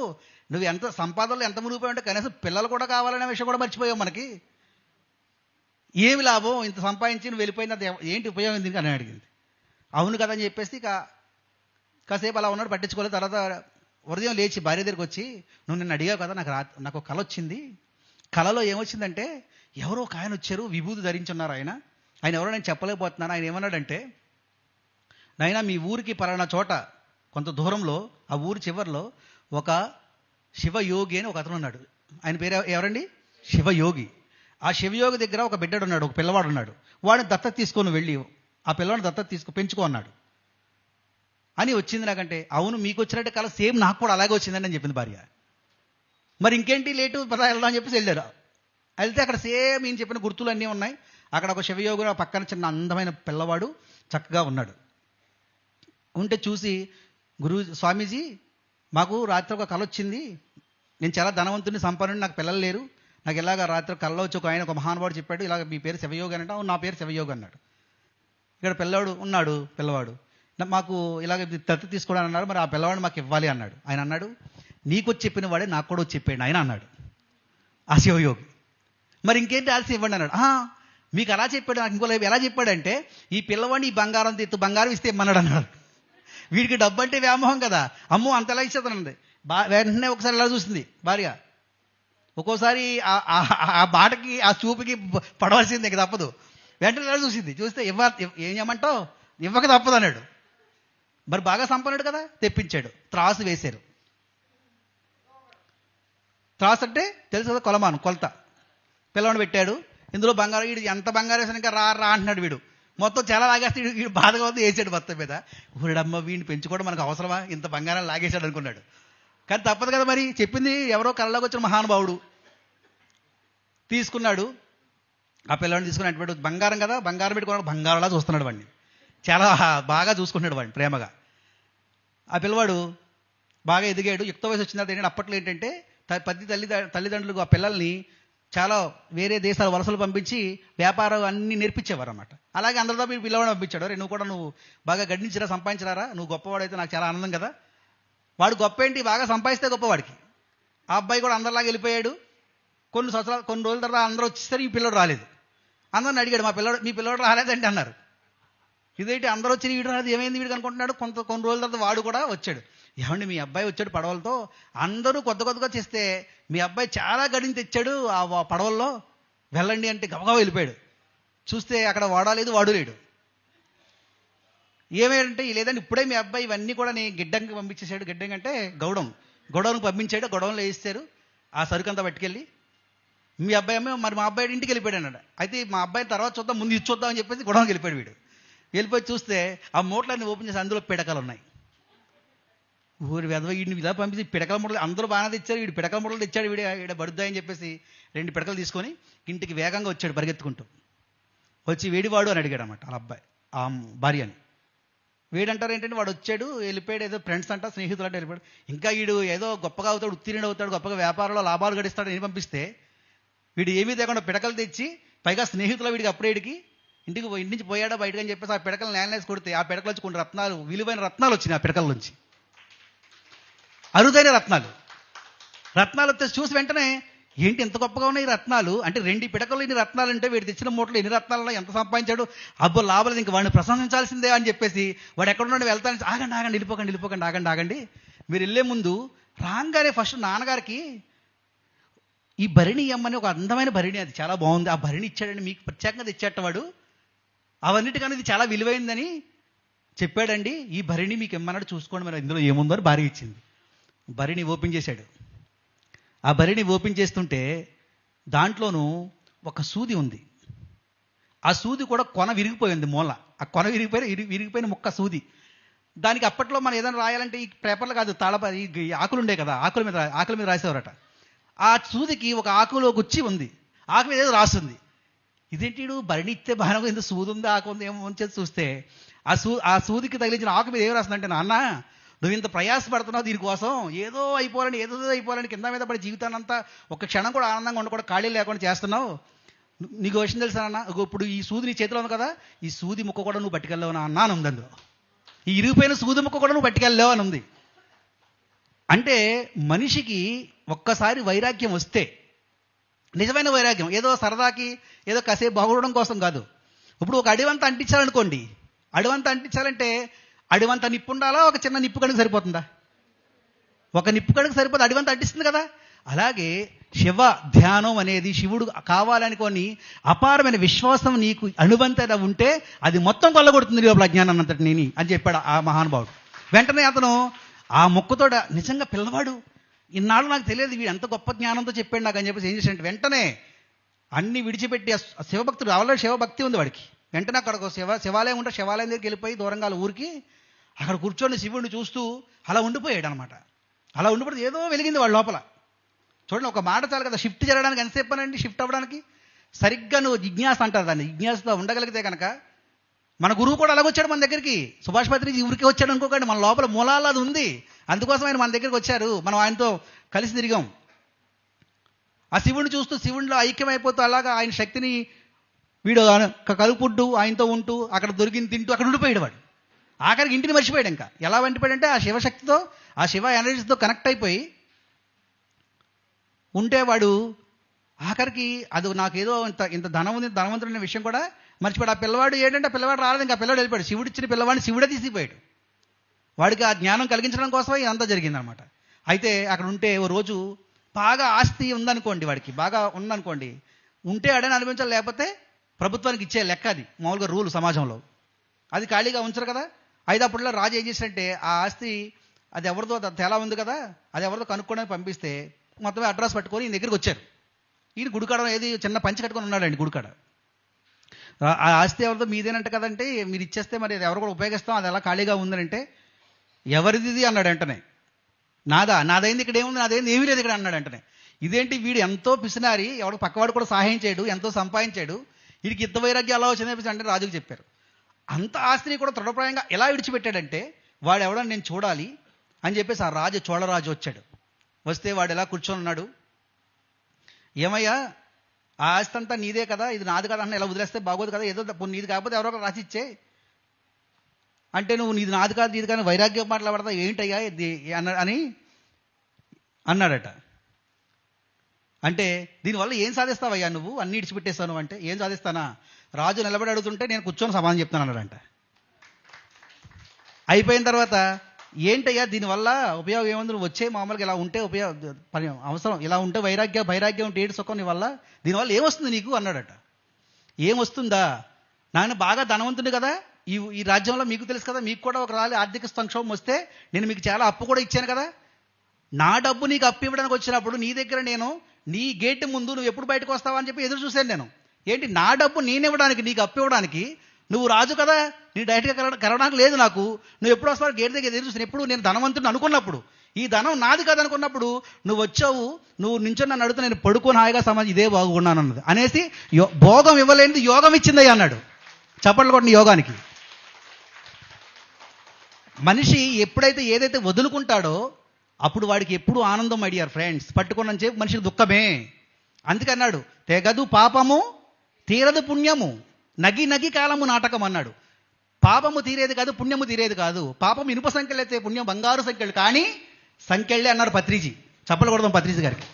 నువ్వు ఎంత సంపాదనలో ఎంత మునిగిపోయావు అంటే కనీసం పిల్లలు కూడా కావాలనే విషయం కూడా మర్చిపోయావు మనకి, ఏమి లాభం, ఇంత సంపాదించి నువ్వు వెళ్ళిపోయింది, ఏంటి ఉపయోగం దీనికి అని అడిగింది. అవును కదా అని చెప్పేసి కాసేపు అలా ఉన్నాడు, పట్టించుకోలేదు. తర్వాత ఉదయం లేచి భార్య దగ్గరికి వచ్చి, నువ్వు నిన్ను అడిగావు కదా, నాకు ఒక కల వచ్చింది. కలలో ఏమొచ్చిందంటే, ఎవరో ఒక ఆయన వచ్చారు, విభూతి ధరించున్నారు. ఆయన ఎవరో నేను చెప్పలేకపోతున్నాను. ఆయన ఏమన్నాడంటే, నాయనా మీ ఊరికి పలానా చోట కొంత దూరంలో, ఆ ఊరి చివరిలో ఒక శివయోగి అని ఒక అతను ఉన్నాడు. ఆయన పేరు ఎవరండి? శివయోగి. ఆ శివయోగి దగ్గర ఒక బిడ్డడు ఉన్నాడు, ఒక పిల్లవాడు ఉన్నాడు. వాడిని దత్తత తీసుకొని వెళ్ళి ఆ పిల్లవాడిని దత్తత పెంచుకో అన్నాడు అని వచ్చింది నాకంటే. అవును, మీకు వచ్చినట్టు కల సేమ్ నాకు కూడా అలాగే వచ్చిందని అని చెప్పింది భార్య. మరి ఇంకేంటి లేటు పదా వెళ్దాం అని చెప్పేసి వెళ్ళారు. వెళ్తే అక్కడ సేమ్ ఈయన చెప్పిన గుర్తులు అన్నీ ఉన్నాయి. అక్కడ ఒక శివయోగి పక్కన చిన్న అందమైన పిల్లవాడు చక్కగా ఉన్నాడు. ఉంటే చూసి, స్వామీజీ మాకు రాత్రి ఒక కల వచ్చింది, నేను చాలా ధనవంతుని, సంపన్నుని, నాకు పిల్లలు లేరు, నాకు ఇలాగ రాత్రి కళ్ళలో వచ్చి ఒక మహానుభావుడు చెప్పాడు, ఇలాగ మీ పేరు శివయోగి అంటే, నా పేరు శివయోగి అన్నాడు. ఇక్కడ పిల్లవాడు ఉన్నాడు, పిల్లవాడు మాకు ఇలాగ దత్తత తీసుకోవడానికి అన్నారు, మరి ఆ పిల్లవాడు మాకు ఇవ్వాలి అన్నాడు. ఆయన అన్నాడు, నీకు వచ్చి చెప్పిన వాడే నాకు కూడా వచ్చి చెప్పాడు ఆయన అన్నాడు ఆ శివయోగి. మరి ఇంకేంటి ఆలస్యం ఇవ్వండి అన్నాడు. మీకు అలా చెప్పాడు, నాకు ఇంకో ఎలా చెప్పాడంటే, ఈ పిల్లవాడిని ఈ బంగారం ఇస్తే ఇమ్మన్నాడు అన్నాడు. వీడికి డబ్బు అంటే వ్యామోహం కదా, అమ్మో అంతలా ఇచ్చేతనండి. వెంటనే ఒకసారి ఎలా చూసింది భార్య, ఒక్కోసారి ఆ బాటకి ఆ చూపుకి పడవలసింది, ఇక తప్పదు. వెంటనే ఎలా చూసింది, చూస్తే ఏం చేయమంటావు, ఇవ్వక తప్పదు అన్నాడు. మరి బాగా సంపన్నుడు కదా, తెప్పించాడు. త్రాసు వేశారు. త్రాసు అంటే తెలుసు కదా, కొలమాను, కొలత. పిల్లవాడిని పెట్టాడు, ఇందులో బంగారం, వీడు ఎంత బంగారం వేసాను ఇంకా రా అంటున్నాడు. వీడు మొత్తం చాలా లాగేస్తే వీడు బాధగా ఉంది, వేసాడు మొత్తం మీద. ఊరిడమ్మ వీడిని పెంచుకోవడం మనకు అవసరమా, ఇంత బంగారం లాగేశాడు అనుకున్నాడు. కానీ తప్పదు కదా, మరి చెప్పింది ఎవరో కళ్ళలోకి వచ్చిన మహానుభావుడు. తీసుకున్నాడు, ఆ పిల్లవాడిని తీసుకుని అటు బంగారం కదా, బంగారం పెట్టుకున్నాడు, బంగారంలా చూస్తున్నాడు వాడిని, చాలా బాగా చూసుకుంటున్నాడు వాడిని ప్రేమగా. ఆ పిల్లవాడు బాగా ఎదిగాడు, యుక్త వయసు వచ్చిన తర్వాత ఏంటంటే, అప్పట్లో ఏంటంటే తల్లిదండ్రులకు ఆ పిల్లల్ని చాలా వేరే దేశాలు వలసలు పంపించి వ్యాపారం అన్నీ నేర్పించేవారు అన్నమాట. అలాగే అందరితో మీరు పిల్లవాడిని పంపించాడు, నువ్వు బాగా గడించిరా, సంపాదించినారా, నువ్వు గొప్పవాడైతే నాకు చాలా ఆనందం కదా. వాడు గొప్ప ఏంటి, బాగా సంపాదిస్తే గొప్పవాడికి. ఆ అబ్బాయి కూడా అందరిలాగా వెళ్ళిపోయాడు. కొన్ని రోజుల తర్వాత అందరూ వచ్చేసరికి ఈ పిల్లడు రాలేదు. అందరిని అడిగాడు, మీ పిల్లడు రాలేదండి అన్నారు. ఇదేంటి అందరూ వచ్చి వీడు రాలేదు, ఏమైంది వీడికి అనుకుంటున్నాడు. కొన్ని రోజుల తర్వాత వాడు కూడా వచ్చాడు. ఏమండి మీ అబ్బాయి వచ్చాడు పడవలతో, అందరూ కొత్తగా చేస్తే మీ అబ్బాయి చాలా గడిని తెచ్చాడు ఆ పడవల్లో, వెళ్ళండి అంటే గబగబా వెళ్ళిపోయాడు. చూస్తే అక్కడ వాడలేదు, వాడు లేడు. ఏమేంటే లేదండి ఇప్పుడే మీ అబ్బాయి ఇవన్నీ కూడా నేను గిడ్డంకి పంపించేశాడు. గిడ్డంగి అంటే గొడవను పంపించాడు, గొడవలు వేయిస్తారు ఆ సరుకంతా పట్టుకెళ్ళి. మీ అబ్బాయి మరి మా అబ్బాయి ఇంటికి వెళ్ళిపోయాడు అన్నాడు. అయితే మా అబ్బాయి తర్వాత చూద్దాం, ముందు ఇది చూద్దాం అని చెప్పేసి గొడవకి వెళ్ళిపోయాడు. వీడు వెళ్ళిపోయి చూస్తే ఆ మూటలన్నీ ఓపెన్ చేసి అందులో పిడకలు ఉన్నాయి. ఊరి వెధవ వీడిని ఇలా పంపించి పిడకల మూటలు అందరూ బాగానే తెచ్చారు, వీడు పిడకల మూటలు తెచ్చాడు, వీడ బడుద్దాయని చెప్పేసి 2 పిడకలు తీసుకొని ఇంటికి వేగంగా వచ్చాడు పరిగెత్తుకుంటూ. వచ్చి వేడివాడు అని అడిగాడు అన్నమాట ఆ అబ్బాయి ఆ భార్యని. వీడంటారు ఏంటంటే వాడు వచ్చాడు వెళ్ళిపోయాడు, ఏదో ఫ్రెండ్స్ అంట స్నేహితులు అంటే వెళ్ళిపోయాడు. ఇంకా వీడు ఏదో గొప్పగా అవుతాడు, ఉత్తీర్ణుడు అవుతాడు, గొప్పగా వ్యాపారంలో లాభాలు గడిస్తాడు అని పంపిస్తే వీడు ఏమీ లేకుండా పిడకలు తెచ్చి, పైగా స్నేహితుల వీడికి అప్పుడేడికి ఇంటి నుంచి పోయాడా బయటకు అని చెప్పేసి ఆ పిడకలు నేలనేసి కొడితే ఆ పిడకలు వచ్చి కొన్ని రత్నాలు, విలువైన రత్నాలు వచ్చినాయి ఆ పిడకల నుంచి, అరుదైన రత్నాలు వచ్చేసి చూసి వెంటనే ఏంటి ఎంత గొప్పగా ఉన్నాయి రత్నాలు అంటే, 2 పిడకలు ఇన్ని రత్నాలు అంటే వీడు తెచ్చిన మూటలు ఎన్ని రత్నాలు ఎంత సంపాదించాడు, అబ్బో లాభలేదు, ఇంక వాడిని ప్రశంసించాల్సిందే అని చెప్పేసి వాడు ఎక్కడున్నాడు వెళ్తాను, ఆగండి వెళ్ళిపోకండి, ఆగండి మీరు వెళ్ళే ముందు రాగానే ఫస్ట్ నాన్నగారికి ఈ భరిణి అమ్మని ఒక అందమైన భరిణి, అది చాలా బాగుంది, ఆ భరిణి ఇచ్చాడండి, మీకు ప్రత్యేకంగా తెచ్చేటవాడు, అవన్నిటికన్నా ఇది చాలా విలువైందని చెప్పాడండి, ఈ భరిణి మీకు ఇమ్మన్నాడు, చూసుకోండి మరి ఇందులో ఏముందో అని భార్య ఇచ్చింది. భరిణి ఓపెన్ చేశాడు. ఆ భరిణి ఓపెన్ చేస్తుంటే దాంట్లోనూ ఒక సూది ఉంది. ఆ సూది కూడా కొన విరిగిపోయింది మూల. ఆ కొన విరిగిపోయిన ముక్క సూది. దానికి అప్పట్లో మనం ఏదైనా రాయాలంటే ఈ పేపర్లు కాదు, ఈ ఆకులు ఉండే కదా, ఆకుల మీద రాసేవారట. ఆ సూదికి ఒక ఆకులో గుచ్చి ఉంది, ఆకు మీద ఏదో రాస్తుంది. ఇదేంటి భరణి ఇస్తే బాగా ఎందుకు సూది ఉంది, ఆకు ఉంది ఏమో అని చూస్తే ఆ సూదికి తగిలించిన ఆకు మీద ఏం రాస్తుందంటే, నాన్న నువ్వు ఇంత ప్రయాసపడుతున్నావు దీనికోసం, ఏదో అయిపోవాలని కింద మీద పడి జీవితాన్ని అంతా ఒక క్షణం కూడా ఆనందంగా ఉండకూడదు, ఖాళీ లేకుండా చేస్తున్నావు. నీకు విషయం తెలుసా అన్న, ఇప్పుడు ఈ సూది నీ చేతిలో ఉంది కదా, ఈ సూది ముక్క కూడా నువ్వు పట్టుకెళ్ళావు అన్న అని ఉంది. అందులో ఈ ఇరిగిపోయిన సూది ముక్క కూడా నువ్వు పట్టుకెళ్ళావు అని ఉంది. అంటే మనిషికి ఒక్కసారి వైరాగ్యం వస్తే, నిజమైన వైరాగ్యం, ఏదో సరదాకి ఏదో కాసేపు బాగుండడం కోసం కాదు. ఇప్పుడు ఒక అడివంతా అంటించాలనుకోండి, అడివంతా అంటించాలంటే అడివంతా నిప్పు ఉండాలా, ఒక చిన్న నిప్పు కడుగు సరిపోతుందా? ఒక నిప్పు కడుగు సరిపోతుంది, అడివంతా అంటిస్తుంది కదా. అలాగే శివ ధ్యానం అనేది, శివుడు కావాలనుకొని అపారమైన విశ్వాసం నీకు అనుబంధత ఉంటే అది మొత్తం కొల్లగొడుతుంది లోపల అజ్ఞానాన్ని అంతటి నేని అని చెప్పాడు ఆ మహానుభావుడు. వెంటనే అతను ఆ మొక్కుతో, నిజంగా పిల్లవాడు ఇన్నాళ్ళు నాకు తెలియదు వీడు ఎంత గొప్ప జ్ఞానంతో చెప్పాడు నాకు అని చెప్పేసి ఏం చేశాడంటే, వెంటనే అన్ని విడిచిపెట్టి శివభక్తుడు, ఆల్రెడీ శివభక్తి ఉంది వాడికి. వెంటనే అక్కడ ఒక శివాలయం ఉంటే శివాలయం దగ్గరికి వెళ్ళిపోయి దూరంగా ఊరికి అక్కడ కూర్చొని శివుడిని చూస్తూ అలా ఉండిపోయాడు అనమాట. అలా ఉండిపోతే ఏదో వెలిగింది వాడి లోపల. చూడండి, ఒక మాట చాలు కదా షిఫ్ట్ జరగడానికి. ఎంతసేపు అనండి షిఫ్ట్ అవ్వడానికి? సరిగ్గా నువ్వు జిజ్ఞాస అంటారు దాన్ని, జిజ్ఞాసతో ఉండగలిగితే కనుక, మన గురువు కూడా అలాగొచ్చాడు మన దగ్గరికి. సుభాష్ పత్రిజీ ఊరికే వచ్చాడు అనుకోకండి, మన లోపల మూలాలు అది ఉంది, అందుకోసం ఆయన మన దగ్గరికి వచ్చారు, మనం ఆయనతో కలిసి తిరిగాం. ఆ శివుడిని చూస్తూ శివుడిలో ఐక్యమైపోతూ అలాగా ఆయన శక్తిని వీడు కలుపుకుంటూ ఆయనతో ఉంటూ అక్కడ దొరికింది తింటూ అక్కడ ఉండిపోయాడు వాడు. ఆఖరికి ఇంటిని మర్చిపోయాడు. ఇంకా ఎలా వండిపోయాడంటే ఆ శివశక్తితో, ఆ శివ ఎనర్జీతో కనెక్ట్ అయిపోయి ఉంటే వాడు ఆఖరికి అది నాకేదో ఇంత ధనవంతుడైన విషయం కూడా మర్చిపోయాడు. ఆ పిల్లవాడు ఏంటంటే, ఆ పిల్లవాడు రాలేదు, ఇంకా పిల్లవాడు వెళ్ళిపోయాడు. శివుడు ఇచ్చిన పిల్లవాడిని శివుడే తీసిపోయాడు. వాడికి ఆ జ్ఞానం కలిగించడం కోసమే ఇదంతా జరిగిందనమాట. అయితే అక్కడ ఉంటే ఓ రోజు బాగా ఆస్తి ఉందనుకోండి, వాడికి బాగా ఉందనుకోండి, ఉంటే అడని అనిపించాలి, లేకపోతే ప్రభుత్వానికి ఇచ్చే లెక్క. అది మామూలుగా రూల్ సమాజంలో, అది ఖాళీగా ఉంచరు కదా. అయితే అప్పుడులో రాజు ఏం చేసినట్టే, ఆ ఆస్తి అది ఎవరిదో తేలా ఉంది కదా, అది ఎవరిదో కనుక్కోవడానికి పంపిస్తే మొత్తమే అడ్రస్ పట్టుకొని ఈయన దగ్గరికి వచ్చారు. ఈయన గుడికాడ ఏది చిన్న పంచి కట్టుకొని ఉన్నాడండి గుడికాడ. ఆ ఆస్తి ఎవరిదో మీదేనంట కదంటే, మీరు ఇచ్చేస్తే మరి అది ఎవరు కూడా ఉపయోగిస్తాం, అది ఎలా ఖాళీగా ఉందనంటే, ఎవరిది అన్నాడు వెంటనే. నాదైంది ఇక్కడ ఏముంది, నాదైంది ఏమీ లేదు ఇక్కడ అన్నాడు వెంటనే. ఇదేంటి వీడు ఎంతో పిసినారి, ఎవడు పక్కవాడు కూడా సహాయం చేయడు, ఎంతో సంపాదించాడు, వీడికి ఇంత వైరాగ్యం ఎలా వచ్చిందని అంటే రాజుకు చెప్పారు. అంత ఆస్తిని కూడా దృఢప్రాయంగా ఎలా విడిచిపెట్టాడంటే, వాడు ఎవడని నేను చూడాలి అని చెప్పేసి ఆ రాజు, చోళరాజు వచ్చాడు. వస్తే వాడు ఎలా కూర్చొని ఉన్నాడు, ఏమయ్యా ఆ ఆస్తి అంతా నీదే కదా, ఇది నాది కదా అన్న, ఇలా వదిలేస్తే బాగోదు కదా, ఏదో నీది కాకపోతే ఎవరో ఒకరు రాసి ఇచ్చే అంటే, నువ్వు నీది నాది కాదు నీది కానీ వైరాగ్యం మాట్లాడతా ఏంటయ్యా అని అన్నాడట. అంటే దీనివల్ల ఏం సాధిస్తావయ్యా నువ్వు, అన్ని ఇడిచిపెట్టేస్తాను అంటే, ఏం సాధిస్తానా, రాజు నిలబడి అడుగుతుంటే నేను కూర్చొని సమాధానం చెప్తాను అన్నాడంట. అయిపోయిన తర్వాత ఏంటయ్యా దీనివల్ల ఉపయోగం ఏముంది, నువ్వు వచ్చే మామూలుగా ఇలా ఉంటే అవసరం, ఇలా ఉంటే వైరాగ్యం ఉంటే ఏడు సుఖం నీ వల్ల, దీనివల్ల ఏమొస్తుంది నీకు అన్నాడట. ఏమొస్తుందా, నాయన బాగా ధనవంతుడు కదా, ఈ రాజ్యంలో మీకు తెలుసు కదా, మీకు కూడా ఒక ఆర్థిక సంక్షోభం వస్తే నేను మీకు చాలా అప్పు కూడా ఇచ్చాను కదా, నా డబ్బు నీకు అప్పు ఇవ్వడానికి వచ్చినప్పుడు నీ దగ్గర నేను నీ గేట్ ముందు నువ్వు ఎప్పుడు బయటకు వస్తావా అని చెప్పి ఎదురు చూశాను నేను. ఏంటి నా డబ్బు నేను ఇవ్వడానికి, నీకు అప్పు ఇవ్వడానికి, నువ్వు రాజు కదా, నీ డైరెక్ట్గా కలవడానికి లేదు నాకు, నువ్వు ఎప్పుడు వస్తావు గేట్ దగ్గర ఎదురు చూసాను. ఎప్పుడు నేను ధనవంతుడిని అనుకున్నప్పుడు, ఈ ధనం నాది కాదు అనుకున్నప్పుడు నువ్వు వచ్చావు, నువ్వు నించొని నన్ను అడుగుతూ నేను పడుకొని హాయిగా సమాజం ఇదే బాగున్నాను అన్నది అనేసి, భోగం ఇవ్వలేనిది యోగం ఇచ్చిందయ్యా అన్నాడు. చప్పట్లు కొట్టిన యోగానికి. మనిషి ఎప్పుడైతే ఏదైతే వదులుకుంటాడో అప్పుడు వాడికి ఎప్పుడు ఆనందం. మై డియర్ ఫ్రెండ్స్, పట్టుకున్నంత సేపు మనిషికి దుఃఖమే. అందుకన్నాడు, తెగదు పాపము తీరదు పుణ్యము, నగి కాలము నాటకం అన్నాడు. పాపము తీరేది కాదు, పుణ్యము తీరేది కాదు. పాపం ఇనుప సంఖ్యలు అయితే పుణ్యం బంగారు సంఖ్యలు, కానీ సంఖ్యలే అన్నారు పత్రిజీ. చప్పలు కొడదాం పత్రిజీ గారికి.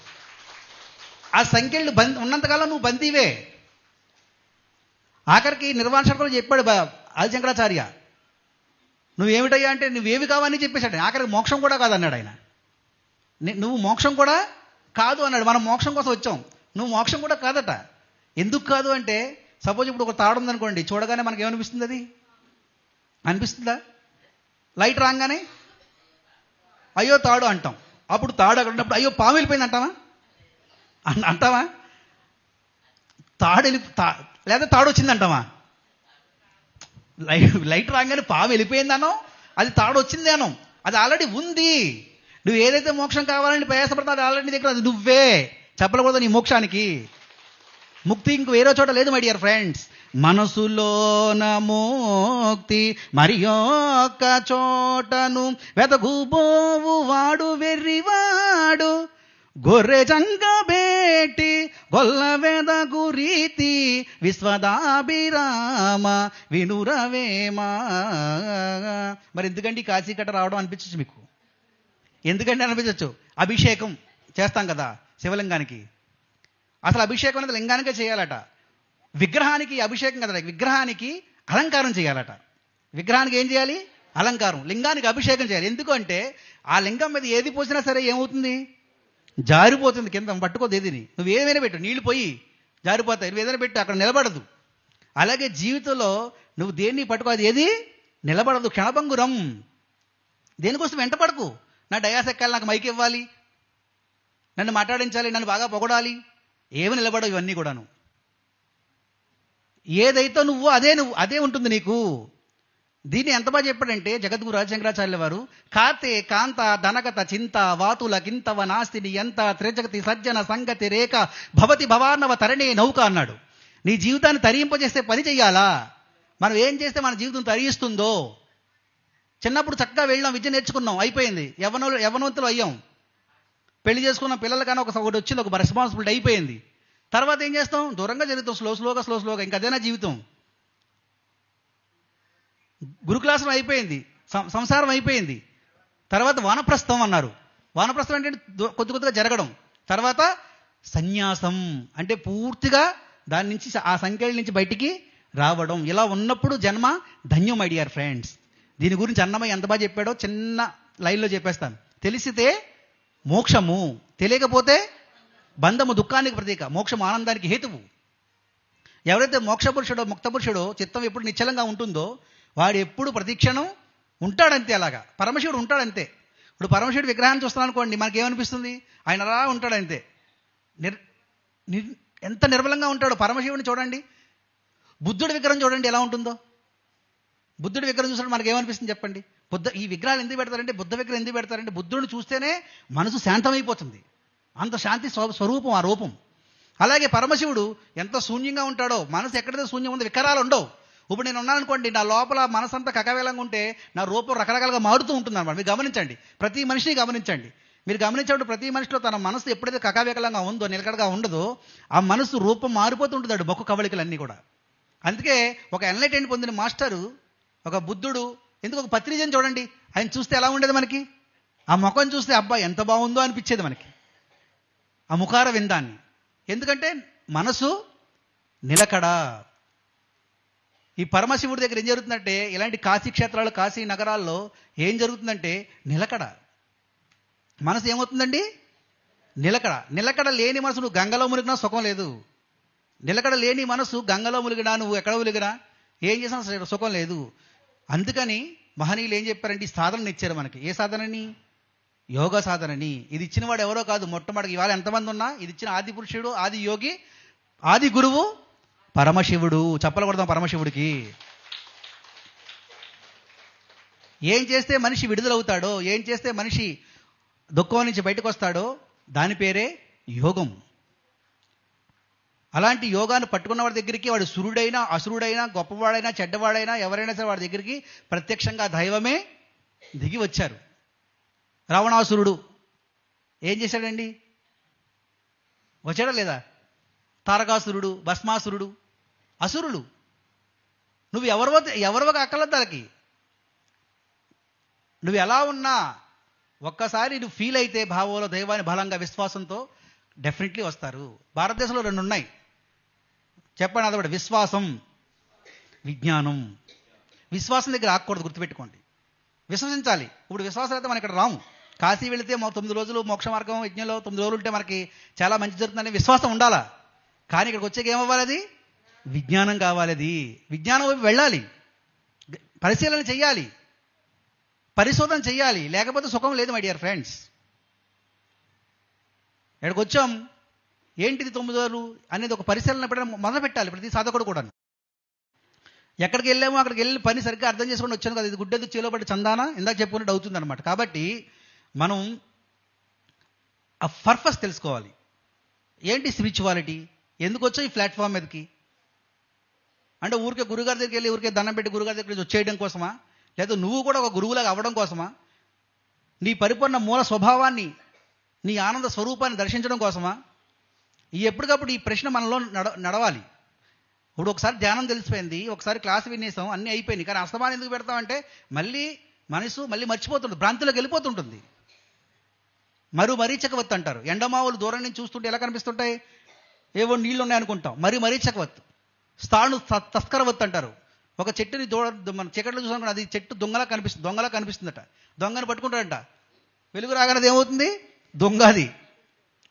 ఆ సంఖ్యలు ఉన్నంతకాలం నువ్వు బందీవే. ఆఖరికి నిర్వాణ శర్మలో చెప్పాడు ఆదిశంకరాచార్య, నువ్వేమిటయ్యా అంటే నువ్వేవి కావని చెప్పేశాడు. ఆఖరికి మోక్షం కూడా కాదన్నాడు ఆయన. నువ్వు మోక్షం కూడా కాదు అన్నాడు. మనం మోక్షం కోసం వచ్చాం, నువ్వు మోక్షం కూడా కాదట. ఎందుకు కాదు అంటే, సపోజ్ ఇప్పుడు ఒక తాడు ఉందనుకోండి, చూడగానే మనకి ఏమనిపిస్తుంది? అది అనిపిస్తుందా? లైట్ రాగానే అయ్యో తాడు అంటాం. అప్పుడు తాడు అక్కడ ఉన్నప్పుడు అయ్యో పాము వెళ్ళిపోయింది అంటావా? అంటావా? లేదా తాడు వచ్చింది అంటావా? లైట్ రాగానే పాము వెళ్ళిపోయింది అనం, అది తాడు వచ్చింది అనం. అది ఆల్రెడీ ఉంది. నువ్వు ఏదైతే మోక్షం కావాలని ప్రయాసపడతావు అది ఆల్రెడీ దగ్గర, అది నువ్వే. చెప్పకూడదు నీ మోక్షానికి. ముక్తి ఇంక వేరే చోట లేదు మై డియర్ ఫ్రెండ్స్. మనసులోన మోక్తి మరి యొక్క చోటను వెతకుబోవు వాడు వెర్రివాడు, గొర్రె జంగబేటి గొల్ల వెదగు రీతి విశ్వదాభిరామ వినురవేమా. మరి ఎందుకండి కాశీ కట్ట రావడం అనిపించచ్చు మీకు? ఎందుకంటే అనిపించవచ్చు, అభిషేకం చేస్తాం కదా శివలింగానికి. అసలు అభిషేకం అనేది లింగానికే చేయాలట. విగ్రహానికి అభిషేకం కదా, విగ్రహానికి అలంకారం చేయాలట. విగ్రహానికి ఏం చేయాలి? అలంకారం. లింగానికి అభిషేకం చేయాలి. ఎందుకు అంటే ఆ లింగం మీద ఏది పోసినా సరే ఏమవుతుంది? జారిపోతుంది కింద, పట్టుకోదు ఏదిని. నువ్వు ఏమైనా పెట్టు, నీళ్లు పోయి జారిపోతాయి. నువ్వు ఏదైనా పెట్టు, అక్కడ నిలబడదు. అలాగే జీవితంలో నువ్వు దేన్ని పట్టుకో, అది ఏది నిలబడదు, క్షణభంగురం. దేనికోసం వెంట పడకు. నా డయాస్ ఎక్కాలి, నాకు మైక్ ఇవ్వాలి, నన్ను మాట్లాడించాలి, నన్ను బాగా పొగడాలి, ఏమి నిలబడవు ఇవన్నీ కూడాను. ఏదైతే నువ్వు అదే ఉంటుంది నీకు. దీన్ని ఎంత బాగా చెప్పాడంటే జగద్గురు రాజశంకరాచార్యుల వారు, కాతే కాంత ధనగత చింత వాతుల కింతవ నాస్తిని ఎంత త్రిజగతి సజ్జన సంగతి రేఖ భవతి భవార్ణవ తరణే నౌక అన్నాడు. నీ జీవితాన్ని తరింపజేస్తే పని చెయ్యాలా? మనం ఏం చేస్తే మన జీవితం తరిగిస్తుందో. చిన్నప్పుడు చక్కగా వెళ్ళాం, విద్య నేర్చుకున్నాం, అయిపోయింది. యవ్వనవంతులు అయ్యాం, పెళ్లి చేసుకున్న పిల్లలకన్నా ఒకటి వచ్చింది, ఒక రెస్పాన్సిబిలిటీ అయిపోయింది. తర్వాత ఏం చేస్తాం? దూరంగా జరుగుతాం, స్లోగా. ఇంకా అదేనా జీవితం? గురు క్లాసులు అయిపోయింది, సంసారం అయిపోయింది. తర్వాత వానప్రస్థం అన్నారు. వానప్రస్థం అంటే కొద్దిగా జరగడం. తర్వాత సన్యాసం అంటే పూర్తిగా దాని నుంచి, ఆ సంఖ్యల నుంచి బయటికి రావడం. ఇలా ఉన్నప్పుడు జన్మ ధన్యం మై డియర్ ఫ్రెండ్స్. దీని గురించి అన్నమయ్య ఎంత బాగా చెప్పాడో చిన్న లైన్లో చెప్పేస్తాను. తెలిసితే మోక్షము, తెలియకపోతే బంధము దుఃఖానికి ప్రతీక, మోక్షం ఆనందానికి హేతువు. ఎవరైతే మోక్షపురుషుడో ముక్తపురుషుడో చిత్తం ఎప్పుడు నిశ్చలంగా ఉంటుందో వాడు ఎప్పుడు ప్రతిక్షణం ఉంటాడంతే. అలాగా పరమశివుడు ఉంటాడంతే. ఇప్పుడు పరమశివుడు విగ్రహాన్ని చూస్తున్నాను అనుకోండి, మనకేమనిపిస్తుంది? ఆయన అలా ఉంటాడంతే. ఎంత నిర్మలంగా ఉంటాడో పరమశివుడిని చూడండి. బుద్ధుడి విగ్రహం చూడండి ఎలా ఉంటుందో. బుద్ధుడి విగ్రహం చూసినప్పుడు మనకి ఏమనిపిస్తుంది చెప్పండి? ఈ విగ్రహాలు ఎందుకు పెడతారంటే, బుద్ధ విగ్రహం ఎందుకు పెడతారంటే బుద్ధుడిని చూస్తేనే మనసు శాంతమైపోతుంది. అంత శాంతి స్వరూపం ఆ రూపం. అలాగే పరమశివుడు ఎంత శూన్యంగా ఉంటాడో, మనసు ఎక్కడైతే శూన్యం ఉందో వికారాలు ఉండవు. ఇప్పుడు నేను ఉన్నాననుకోండి, నా లోపల మనసంతా కకవేలంగా ఉంటే నా రూపం రకరకాలుగా మారుతూ ఉంటుంది అన్నమాట. మీరు గమనించండి, ప్రతి మనిషిని గమనించండి. మీరు గమనించినప్పుడు ప్రతి మనిషిలో తన మనసు ఎప్పుడైతే కకావేకలంగా ఉందో, నిలకడగా ఉండదో, ఆ మనసు రూపం మారిపోతూ ఉంటుంది, మొక్క కవళికలన్నీ కూడా. అందుకే ఒక ఎన్లైటెంట్ పొందిన మాస్టరు, ఒక బుద్ధుడు, ఎందుకు ఒక పత్రిజని చూడండి, ఆయన చూస్తే ఎలా ఉండేది మనకి? ఆ ముఖం చూస్తే అబ్బా ఎంత బాగుందో అనిపించేది మనకి, ఆ ముఖార విందాన్ని. ఎందుకంటే మనసు నిలకడ. ఈ పరమశివుడి దగ్గర ఏం జరుగుతుందంటే, ఇలాంటి కాశీ క్షేత్రాలు, కాశీ నగరాల్లో ఏం జరుగుతుందంటే నిలకడ. మనసు ఏమవుతుందండి? నిలకడ. నిలకడ లేని మనసు నువ్వు గంగలో మునిగినా సుఖం లేదు. నిలకడ లేని మనసు గంగలో మునిగినా, నువ్వు ఎక్కడ మునిగినా, ఏం చేసినా సుఖం లేదు. అందుకని మహనీయులు ఏం చెప్పారంటే ఈ సాధనని ఇచ్చారు మనకి. ఏ సాధనని? యోగ సాధనని. ఇది ఇచ్చిన వాడు ఎవరో కాదు, మొట్టమొదటి ఇవాళ ఎంతమంది ఉన్నా ఇది ఇచ్చిన ఆది పురుషుడు, ఆది యోగి, ఆది గురువు పరమశివుడు. చప్పలు కొడదాం పరమశివుడికి. ఏం చేస్తే మనిషి విడుదలవుతాడో, ఏం చేస్తే మనిషి దుఃఖం నుంచి బయటకు వస్తాడో దాని పేరే యోగం. అలాంటి యోగాన్ని పట్టుకున్న వాడి దగ్గరికి వాడు సురుడైనా, అసురుడైనా, గొప్పవాడైనా, చెడ్డవాడైనా, ఎవరైనా సరే వాడి దగ్గరికి ప్రత్యక్షంగా దైవమే దిగి వచ్చారు. రావణాసురుడు ఏం చేశాడండి? వచ్చాడా లేదా? తారకాసురుడు, భస్మాసురుడు, అసురులు. నువ్వు ఎవరివో అక్కర్లేదు వాళ్ళకి. నువ్వు ఎలా ఉన్నా ఒక్కసారి నువ్వు ఫీల్ అయితే భావంలో దైవాన్ని బలంగా విశ్వాసంతో డెఫినెట్లీ వస్తారు. భారతదేశంలో 2 ఉన్నాయి, చెప్పండి. అదొకటి విశ్వాసం, విజ్ఞానం. విశ్వాసం దగ్గర ఆగకూడదు, గుర్తుపెట్టుకోండి. విశ్వసించాలి. ఇప్పుడు విశ్వాసం అయితే మనం ఇక్కడ రాము. కాశీ వెళితే 9 రోజులు మోక్ష మార్గం యజ్ఞంలో 9 రోజులు ఉంటే మనకి చాలా మంచి జరుగుతుందనే విశ్వాసం ఉండాలా. కానీ ఇక్కడికి వచ్చాక ఏమవ్వాలి? అది విజ్ఞానం కావాలి. అది విజ్ఞానం వైపు వెళ్ళాలి, పరిశీలన చెయ్యాలి, పరిశోధన చెయ్యాలి. లేకపోతే సుఖం లేదు మై డియర్ ఫ్రెండ్స్. ఇక్కడికి వచ్చాం, ఏంటిది 9 రోజులు అనేది ఒక పరిశీలన ఎప్పుడైనా మొదలు పెట్టాలి ప్రతి సాధకుడు కూడా. ఎక్కడికి వెళ్ళామో అక్కడికి వెళ్ళి పని సరిగ్గా అర్థం చేసుకొని వచ్చాను కదా, ఇది గుడ్డెది చేలో పడి చందానా ఇందాక చెప్పుకున్నట్టు అవుతుంది అనమాట. కాబట్టి మనం ఆ పర్పస్ తెలుసుకోవాలి. ఏంటి స్పిరిచువాలిటీ, ఎందుకు వచ్చావు ఈ ప్లాట్ఫామ్ మీదకి? అంటే ఊరికే గురుగారి దగ్గరికి వెళ్ళి ఊరికే దండం పెట్టి గురుగారి దగ్గర వచ్చేయడం కోసమా? లేదా నువ్వు కూడా ఒక గురువులాగా అవ్వడం కోసమా? నీ పరిపూర్ణ మూల స్వభావాన్ని, నీ ఆనంద స్వరూపాన్ని దర్శించడం కోసమా? ఎప్పటికప్పుడు ఈ ప్రశ్న మనలో నడవాలి. ఇప్పుడు ఒకసారి ధ్యానం తెలిసిపోయింది, ఒకసారి క్లాస్ వినేసాం, అన్నీ అయిపోయింది. కానీ అస్తమానం ఎందుకు పెడతామంటే మళ్ళీ మనసు మళ్ళీ మర్చిపోతుంటుంది, భ్రాంతిలోకి వెళ్ళిపోతుంటుంది. మరీచకవత్తు అంటారు. ఎండమావులు దూరం నుంచి చూస్తుంటే ఎలా కనిపిస్తుంటాయి? ఏవో నీళ్ళు ఉన్నాయనుకుంటాం. మరీచకవత్తు. స్థాను తస్కరవత్తు అంటారు. ఒక చెట్టుని మన చీకట్లో చూసాం, అది చెట్టు దొంగలా కనిపిస్తుందట. దొంగని పట్టుకుంటాడంట, వెలుగు రాగానే ఏమవుతుంది? దొంగ అది.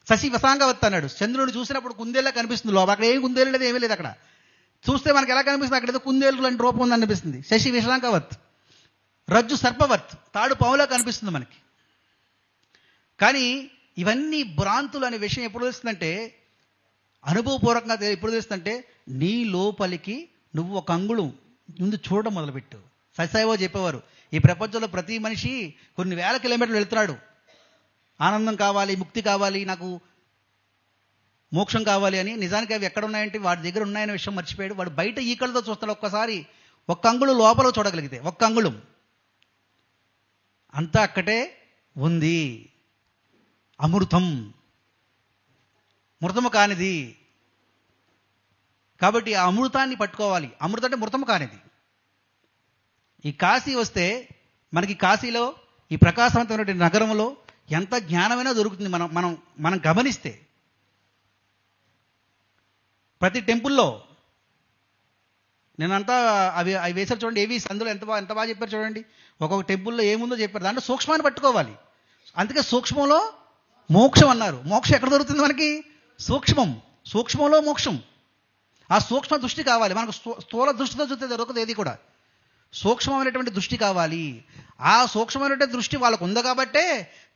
శశి వసాంగవత్తు అన్నాడు. చంద్రుడిని చూసినప్పుడు కుందేళ్ళ కనిపిస్తుంది లోపల. అక్కడ ఏం కుందేలు లేదు, ఏమీ లేదు. అక్కడ చూస్తే మనకి ఎలా కనిపిస్తుంది? అక్కడ ఏదో కుందేలు లాంటి రూపం ఉందని అనిపిస్తుంది. శశి విషాంకవత్. రజ్జు సర్పవత్, తాడు పావులా కనిపిస్తుంది మనకి. కానీ ఇవన్నీ భ్రాంతులు అనే విషయం ఎప్పుడు తెలుస్తుందంటే, అనుభవపూర్వకంగా ఎప్పుడు తెలుస్తుందంటే, నీ లోపలికి నువ్వు ఒక అంగుళం ముందు చూడడం మొదలుపెట్టు. సత్యసాయిబాబా చెప్పేవారు, ఈ ప్రపంచంలో ప్రతి మనిషి కొన్ని వేల కిలోమీటర్లు వెళ్తున్నాడు. ఆనందం కావాలి, ముక్తి కావాలి, నాకు మోక్షం కావాలి అని. నిజానికి అవి ఎక్కడ ఉన్నాయంటే వాడి దగ్గర ఉన్నాయనే విషయం మర్చిపోయాడు. వాడు బయట ఈకలతో చూస్తాడు. ఒక్కసారి ఒక్క అంగుళం లోపల చూడగలిగితే, ఒక్క అంగుళం అంతా అక్కడే ఉంది. అమృతం, మృతము కానిది. కాబట్టి ఆ అమృతాన్ని పట్టుకోవాలి. అమృతం అంటే మృతము కానిది. ఈ కాశీ వస్తే మనకి కాశీలో ఈ ప్రకాశవంతమైనటువంటి నగరంలో ఎంత జ్ఞానమైనా దొరుకుతుంది. మనం గమనిస్తే ప్రతి టెంపుల్లో నేనంతా అవి వేసారు చూడండి. ఏవి అందులో ఎంత బాగా చెప్పారు చూడండి. ఒక్కొక్క టెంపుల్లో ఏముందో చెప్పారు. దాంట్లో సూక్ష్మాన్ని పట్టుకోవాలి. అందుకే సూక్ష్మంలో మోక్షం అన్నారు. మోక్షం ఎక్కడ దొరుకుతుంది మనకి? సూక్ష్మంలో మోక్షం. ఆ సూక్ష్మ దృష్టి కావాలి మనకు. స్థూల దృష్టితో చూస్తే దొరకదు ఏది కూడా. సూక్ష్మమైనటువంటి దృష్టి కావాలి. ఆ సూక్ష్మమైనటువంటి దృష్టి వాళ్ళకు ఉంది కాబట్టే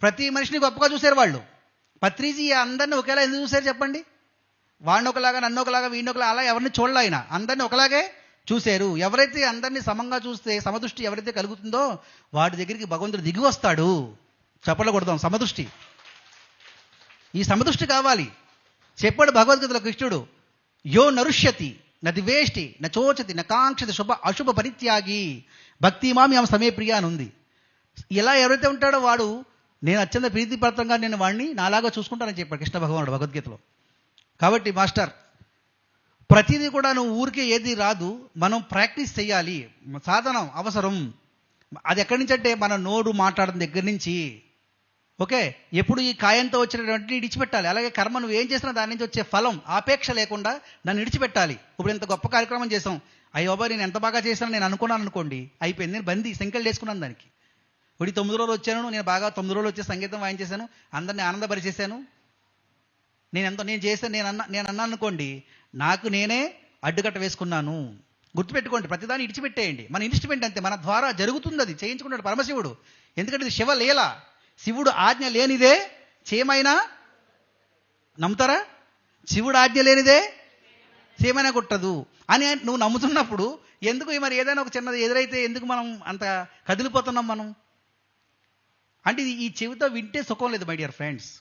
ప్రతి మనిషిని గొప్పగా చూశారు వాళ్ళు. పత్రిజీ అందరినీ ఒకేలా ఎందుకు చూశారు చెప్పండి? వాడిని ఒకలాగా, నన్ను ఒకలాగా, వీడిని ఒకలాగా, అలా ఎవరిని చూడలే ఆయన. అందరినీ ఒకలాగే చూశారు. ఎవరైతే అందరినీ సమంగా చూస్తే, సమదృష్టి ఎవరైతే కలుగుతుందో వాడి దగ్గరికి భగవంతుడు దిగి వస్తాడు. చప్పట్లు కొడదాం. సమదృష్టి. ఈ సమదృష్టి కావాలి. చెప్పాడు భగవద్గీతలో కృష్ణుడు, యో నరుష్యతి నదివేష్టి నచోచతి నకాంక్షతి అశుభ పరిత్యాగి భక్తిమామి ఆమె సమే ప్రియ అని ఉంది. ఇలా ఎవరైతే ఉంటాడో వాడు నేను అత్యంత ప్రీతిపాత్రంగా నేను వాడిని నాలాగా చూసుకుంటానని చెప్పాడు కృష్ణ భగవానుడు భగవద్గీతలో. కాబట్టి మాస్టర్, ప్రతిదీ కూడా నువ్వు ఊరికే ఏది రాదు, మనం ప్రాక్టీస్ చేయాలి. సాధనం అవసరం. అది ఎక్కడి నుంచి అంటే మన నోరు మాట్లాడడం దగ్గర నుంచి. ఓకే, ఎప్పుడు ఈ కాయంతో వచ్చినటువంటి విడిచిపెట్టాలి. అలాగే కర్మ నువ్వు ఏం చేసినా దాని నుంచి వచ్చే ఫలం ఆపేక్ష లేకుండా నన్ను విడిచిపెట్టాలి. ఇప్పుడు ఇంత గొప్ప కార్యక్రమం చేసాం, అయ్యో బాబా నేను ఎంత బాగా చేశాను నేను అనుకున్నాను అనుకోండి, అయిపోయింది. నేను బందీ సంఖ్యలు చేసుకున్నాను దానికి. ఇప్పుడు 9 రోజులు వచ్చాను, నేను బాగా 9 రోజులు వచ్చి సంగీతం వాయించేశాను, అందరినీ ఆనందపరిచేశాను. నేను అన్నాను అనుకోండి, నాకు నేనే అడ్డుకట్ట వేసుకున్నాను. గుర్తుపెట్టుకోండి, ప్రతిదాన్ని ఇడిచిపెట్టేయండి. మన ఇన్స్ట్రుమెంట్ అంతే, మన ద్వారా జరుగుతుంది. అది చేయించుకున్నాడు పరమశివుడు. ఎందుకంటే ఇది శివలీల. శివుడు ఆజ్ఞ లేనిదే చేయమైనా నమ్ముతారా? శివుడు ఆజ్ఞ లేనిదే చేయమైనా కుట్టదు అని నువ్వు నమ్ముతున్నప్పుడు ఎందుకు మరి ఏదైనా ఒక చిన్నది ఎదురైతే ఎందుకు మనం అంత కదిలిపోతున్నాం? మనం అంటే ఈ చెవితో వింటే సుఖం లేదు మై డియర్ ఫ్రెండ్స్.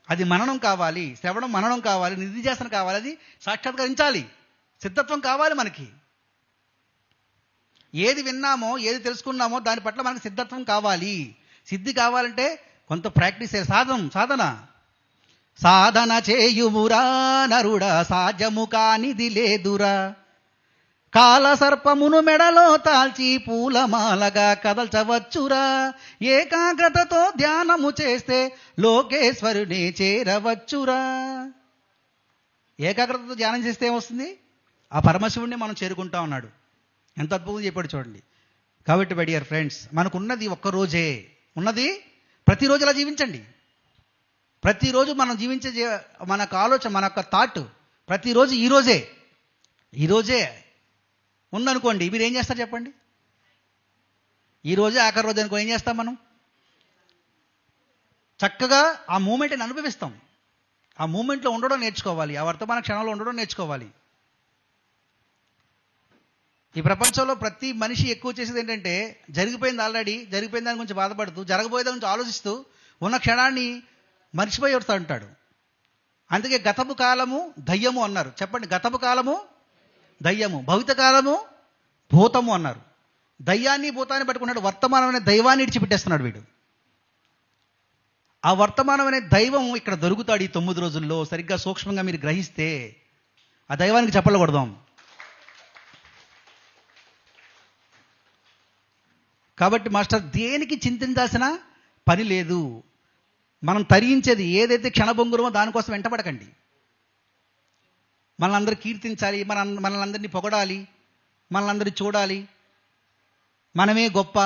అది మననం కావాలి, శ్రవణం మననం కావాలి, నిధిధ్యాసన కావాలి, అది సాక్షాత్కరించాలి, సిద్ధత్వం కావాలి మనకి. ఏది విన్నామో ఏది తెలుసుకున్నామో దాని పట్ల మనకి సిద్ధత్వం కావాలి. సిద్ధి కావాలంటే కొంత ప్రాక్టీస్, సాధన చేయుమురా నరుడా, సాధ్యము కానిది లేదురా. కాల సర్పమును మెడలో తాల్చి పూలమాలగా కదల్చవచ్చురా. ఏకాగ్రతతో ధ్యానము చేస్తే లోకేశ్వరుని చేరవచ్చురా. ఏకాగ్రతతో ధ్యానం చేస్తే ఏమొస్తుంది? ఆ పరమశివుడిని మనం చేరుకుంటా ఉన్నాడు. ఎంత అద్భుతంగా చెప్పాడు చూడండి. కాబట్టి మై డియర్ ఫ్రెండ్స్, మనకున్నది ఒక్కరోజే, ఉన్నది ప్రతిరోజు ఇలా జీవించండి. ప్రతిరోజు మనం జీవించే మనకు ఆలోచన, మన యొక్క థాట్ ప్రతిరోజు ఈరోజే ఉందనుకోండి, మీరు ఏం చేస్తారు చెప్పండి? ఈరోజే ఆఖరి రోజు అనుకో, ఏం చేస్తాం మనం? చక్కగా ఆ మూమెంట్ని అనుభవిస్తాం. ఆ మూమెంట్లో ఉండడం నేర్చుకోవాలి. ఆ వర్తమాన క్షణంలో ఉండడం నేర్చుకోవాలి. ఈ ప్రపంచంలో ప్రతి మనిషి ఎక్కువ చేసేది ఏంటంటే, జరిగిపోయింది ఆల్రెడీ, జరిగిపోయిన దాని గురించి బాధపడుతూ, జరగబోయే దాని గురించి ఆలోచిస్తూ ఉన్న క్షణాన్ని మర్చిపోయి వస్తూ ఉంటాడు. అందుకే గతపు కాలము దయ్యము అన్నారు. చెప్పండి, గతపు కాలము దయ్యము, భవిత కాలము భూతము అన్నారు. దయ్యాన్ని భూతాన్ని పట్టుకున్నాడు, వర్తమానం అనే దైవాన్ని ఇడిచిపెట్టేస్తున్నాడు వీడు. ఆ వర్తమానం అనే దైవం ఇక్కడ దొరుకుతాడు ఈ 9 రోజుల్లో. సరిగ్గా సూక్ష్మంగా మీరు గ్రహిస్తే ఆ దైవానికి చప్పట్లు కొడదాం. కాబట్టి మాస్టర్, దేనికి చింతించాల్సిన పని లేదు. మనం తరించేది ఏదైతే క్షణభంగురమో దానికోసం వెంటపడకండి. మనల్ని కీర్తించాలి, మనల్ని అందరినీ పొగడాలి, మనల్ని చూడాలి, మనమే గొప్ప.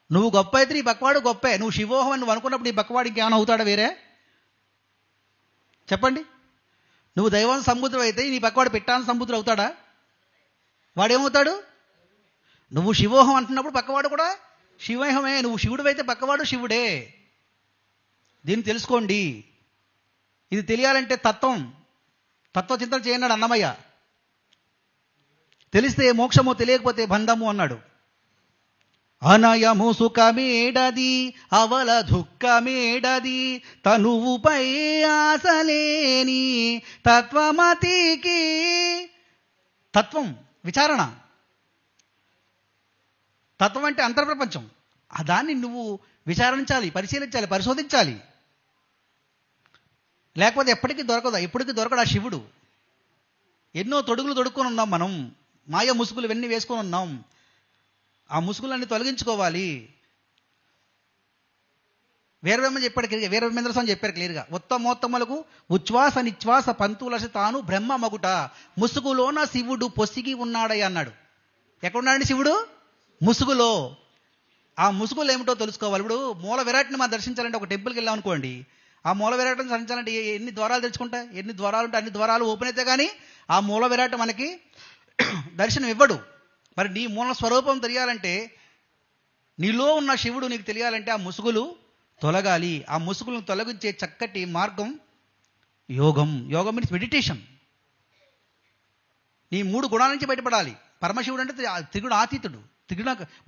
నువ్వు గొప్ప అయితే నీ పక్కవాడు గొప్పే. నువ్వు శివోహం అని నువ్వు అనుకున్నప్పుడు నీ పక్కవాడు ఇంకేమైనా అవుతాడా వేరే? చెప్పండి. నువ్వు దైవం సముద్రం అయితే నీ పక్కవాడు పెట్టాలని సముద్రం అవుతాడా? వాడేమవుతాడు? నువ్వు శివోహం అంటున్నప్పుడు పక్కవాడు కూడా శివోహమే. నువ్వు శివుడు అయితే పక్కవాడు శివుడే. దీన్ని తెలుసుకోండి. ఇది తెలియాలంటే తత్వచింతన చేయన్నాడు అన్నమయ్య. తెలిస్తే మోక్షము, తెలియకపోతే బంధము అన్నాడు. అనయము సుఖమేడది, అవల దుఃఖమేడది, తనువుపై ఆశలేని తత్వమతికి. తత్వం విచారణ. తత్వం అంటే అంతర్ప్రపంచం. దాన్ని నువ్వు విచారించాలి, పరిశీలించాలి, పరిశోధించాలి. లేకపోతే ఎప్పటికీ దొరకడు ఆ శివుడు. ఎన్నో తొడుగులు తొడుక్కొని ఉన్నాం మనం, మాయ ముసుగులు ఇవన్నీ వేసుకొని ఉన్నాం. ఆ ముసుగులన్నీ తొలగించుకోవాలి. వీరబ్రహ్మేంద్ర స్వామి చెప్పారు క్లియర్గా, ఉత్తమోత్తములకు ఉచ్ఛ్వాస నిశ్వాస పంతులసి తాను బ్రహ్మ మగుట, ముసుగులోన శివుడు పొసిగి ఉన్నాడయ్య అన్నాడు. ఎక్కడున్నాడండి శివుడు? ముసుగులో. ఆ ముసుగులు ఏమిటో తెలుసుకోవాలి. ఇప్పుడు మూల విరాట్ని మనం దర్శించాలంటే, ఒక టెంపుల్కి వెళ్ళాం అనుకోండి, ఆ మూల విరాట్ని దర్శించాలంటే ఎన్ని ద్వారాలు తెచ్చుకుంటాయి? ఎన్ని ద్వారాలు ఉంటే అన్ని ద్వారాలు ఓపెన్ అయితే కానీ ఆ మూల విరాట్ మనకి దర్శనం ఇవ్వడు. మరి నీ మూల స్వరూపం తెలియాలంటే, నీలో ఉన్న శివుడు నీకు తెలియాలంటే ఆ ముసుగులు తొలగాలి. ఆ ముసుగులను తొలగించే చక్కటి మార్గం యోగం. యోగం మీన్స్ మెడిటేషన్. నీ 3 గుణాల నుంచి బయటపడాలి. పరమశివుడు అంటే త్రిగుణ అతీతుడు,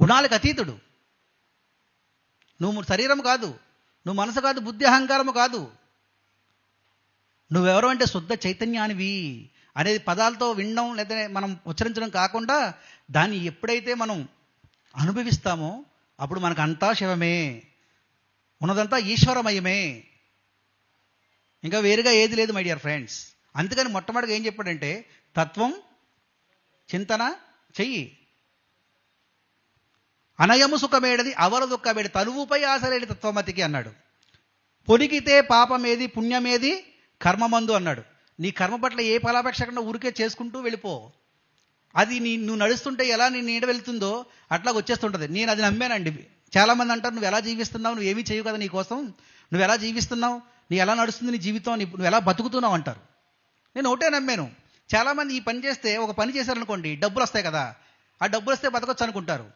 గుణాలకు అతీతుడు. నువ్వు శరీరం కాదు, నువ్వు మనసు కాదు, బుద్ధి అహంకారము కాదు. నువ్వెవరు అంటే శుద్ధ చైతన్యానివి అనేది పదాలతో వినడం లేదా మనం ఉచ్చరించడం కాకుండా, దాన్ని ఎప్పుడైతే మనం అనుభవిస్తామో అప్పుడు మనకు అంతా శివమే, ఉన్నదంతా ఈశ్వరమయమే, ఇంకా వేరుగా ఏది లేదు మై డియర్ ఫ్రెండ్స్. అందుకని మొట్టమొదటిగా ఏం చెప్పాడంటే, తత్వం చింతన చెయ్యి. అనయము సుఖమేడది, అవల దుఃఖమేడి, తనువుపై ఆశలేడి తత్వమతికి అన్నాడు. పొనికితే పాపమేది, పుణ్యమేది, కర్మమందు అన్నాడు. నీ కర్మ పట్ల ఏ ఫలాపేక్షకుండా ఊరికే చేసుకుంటూ వెళ్ళిపో. అది నువ్వు నడుస్తుంటే ఎలా నీ నీడ వెళ్తుందో అట్లా వచ్చేస్తుంటుంది. నేను అది నమ్మానండి. చాలామంది అంటారు, నువ్వు ఎలా జీవిస్తున్నావు, నువ్వు ఏమీ చేయవు కదా నీ కోసం, నువ్వు ఎలా జీవిస్తున్నావు, నీ ఎలా నడుస్తుంది నీ జీవితం, నువ్వు ఎలా బతుకుతున్నావు అంటారు. నేను ఒకటే నమ్మాను. చాలామంది ఈ పని చేస్తే, ఒక పని చేశారనుకోండి, డబ్బులు వస్తాయి కదా, ఆ డబ్బులు వస్తే బతకొచ్చు అనుకుంటారు.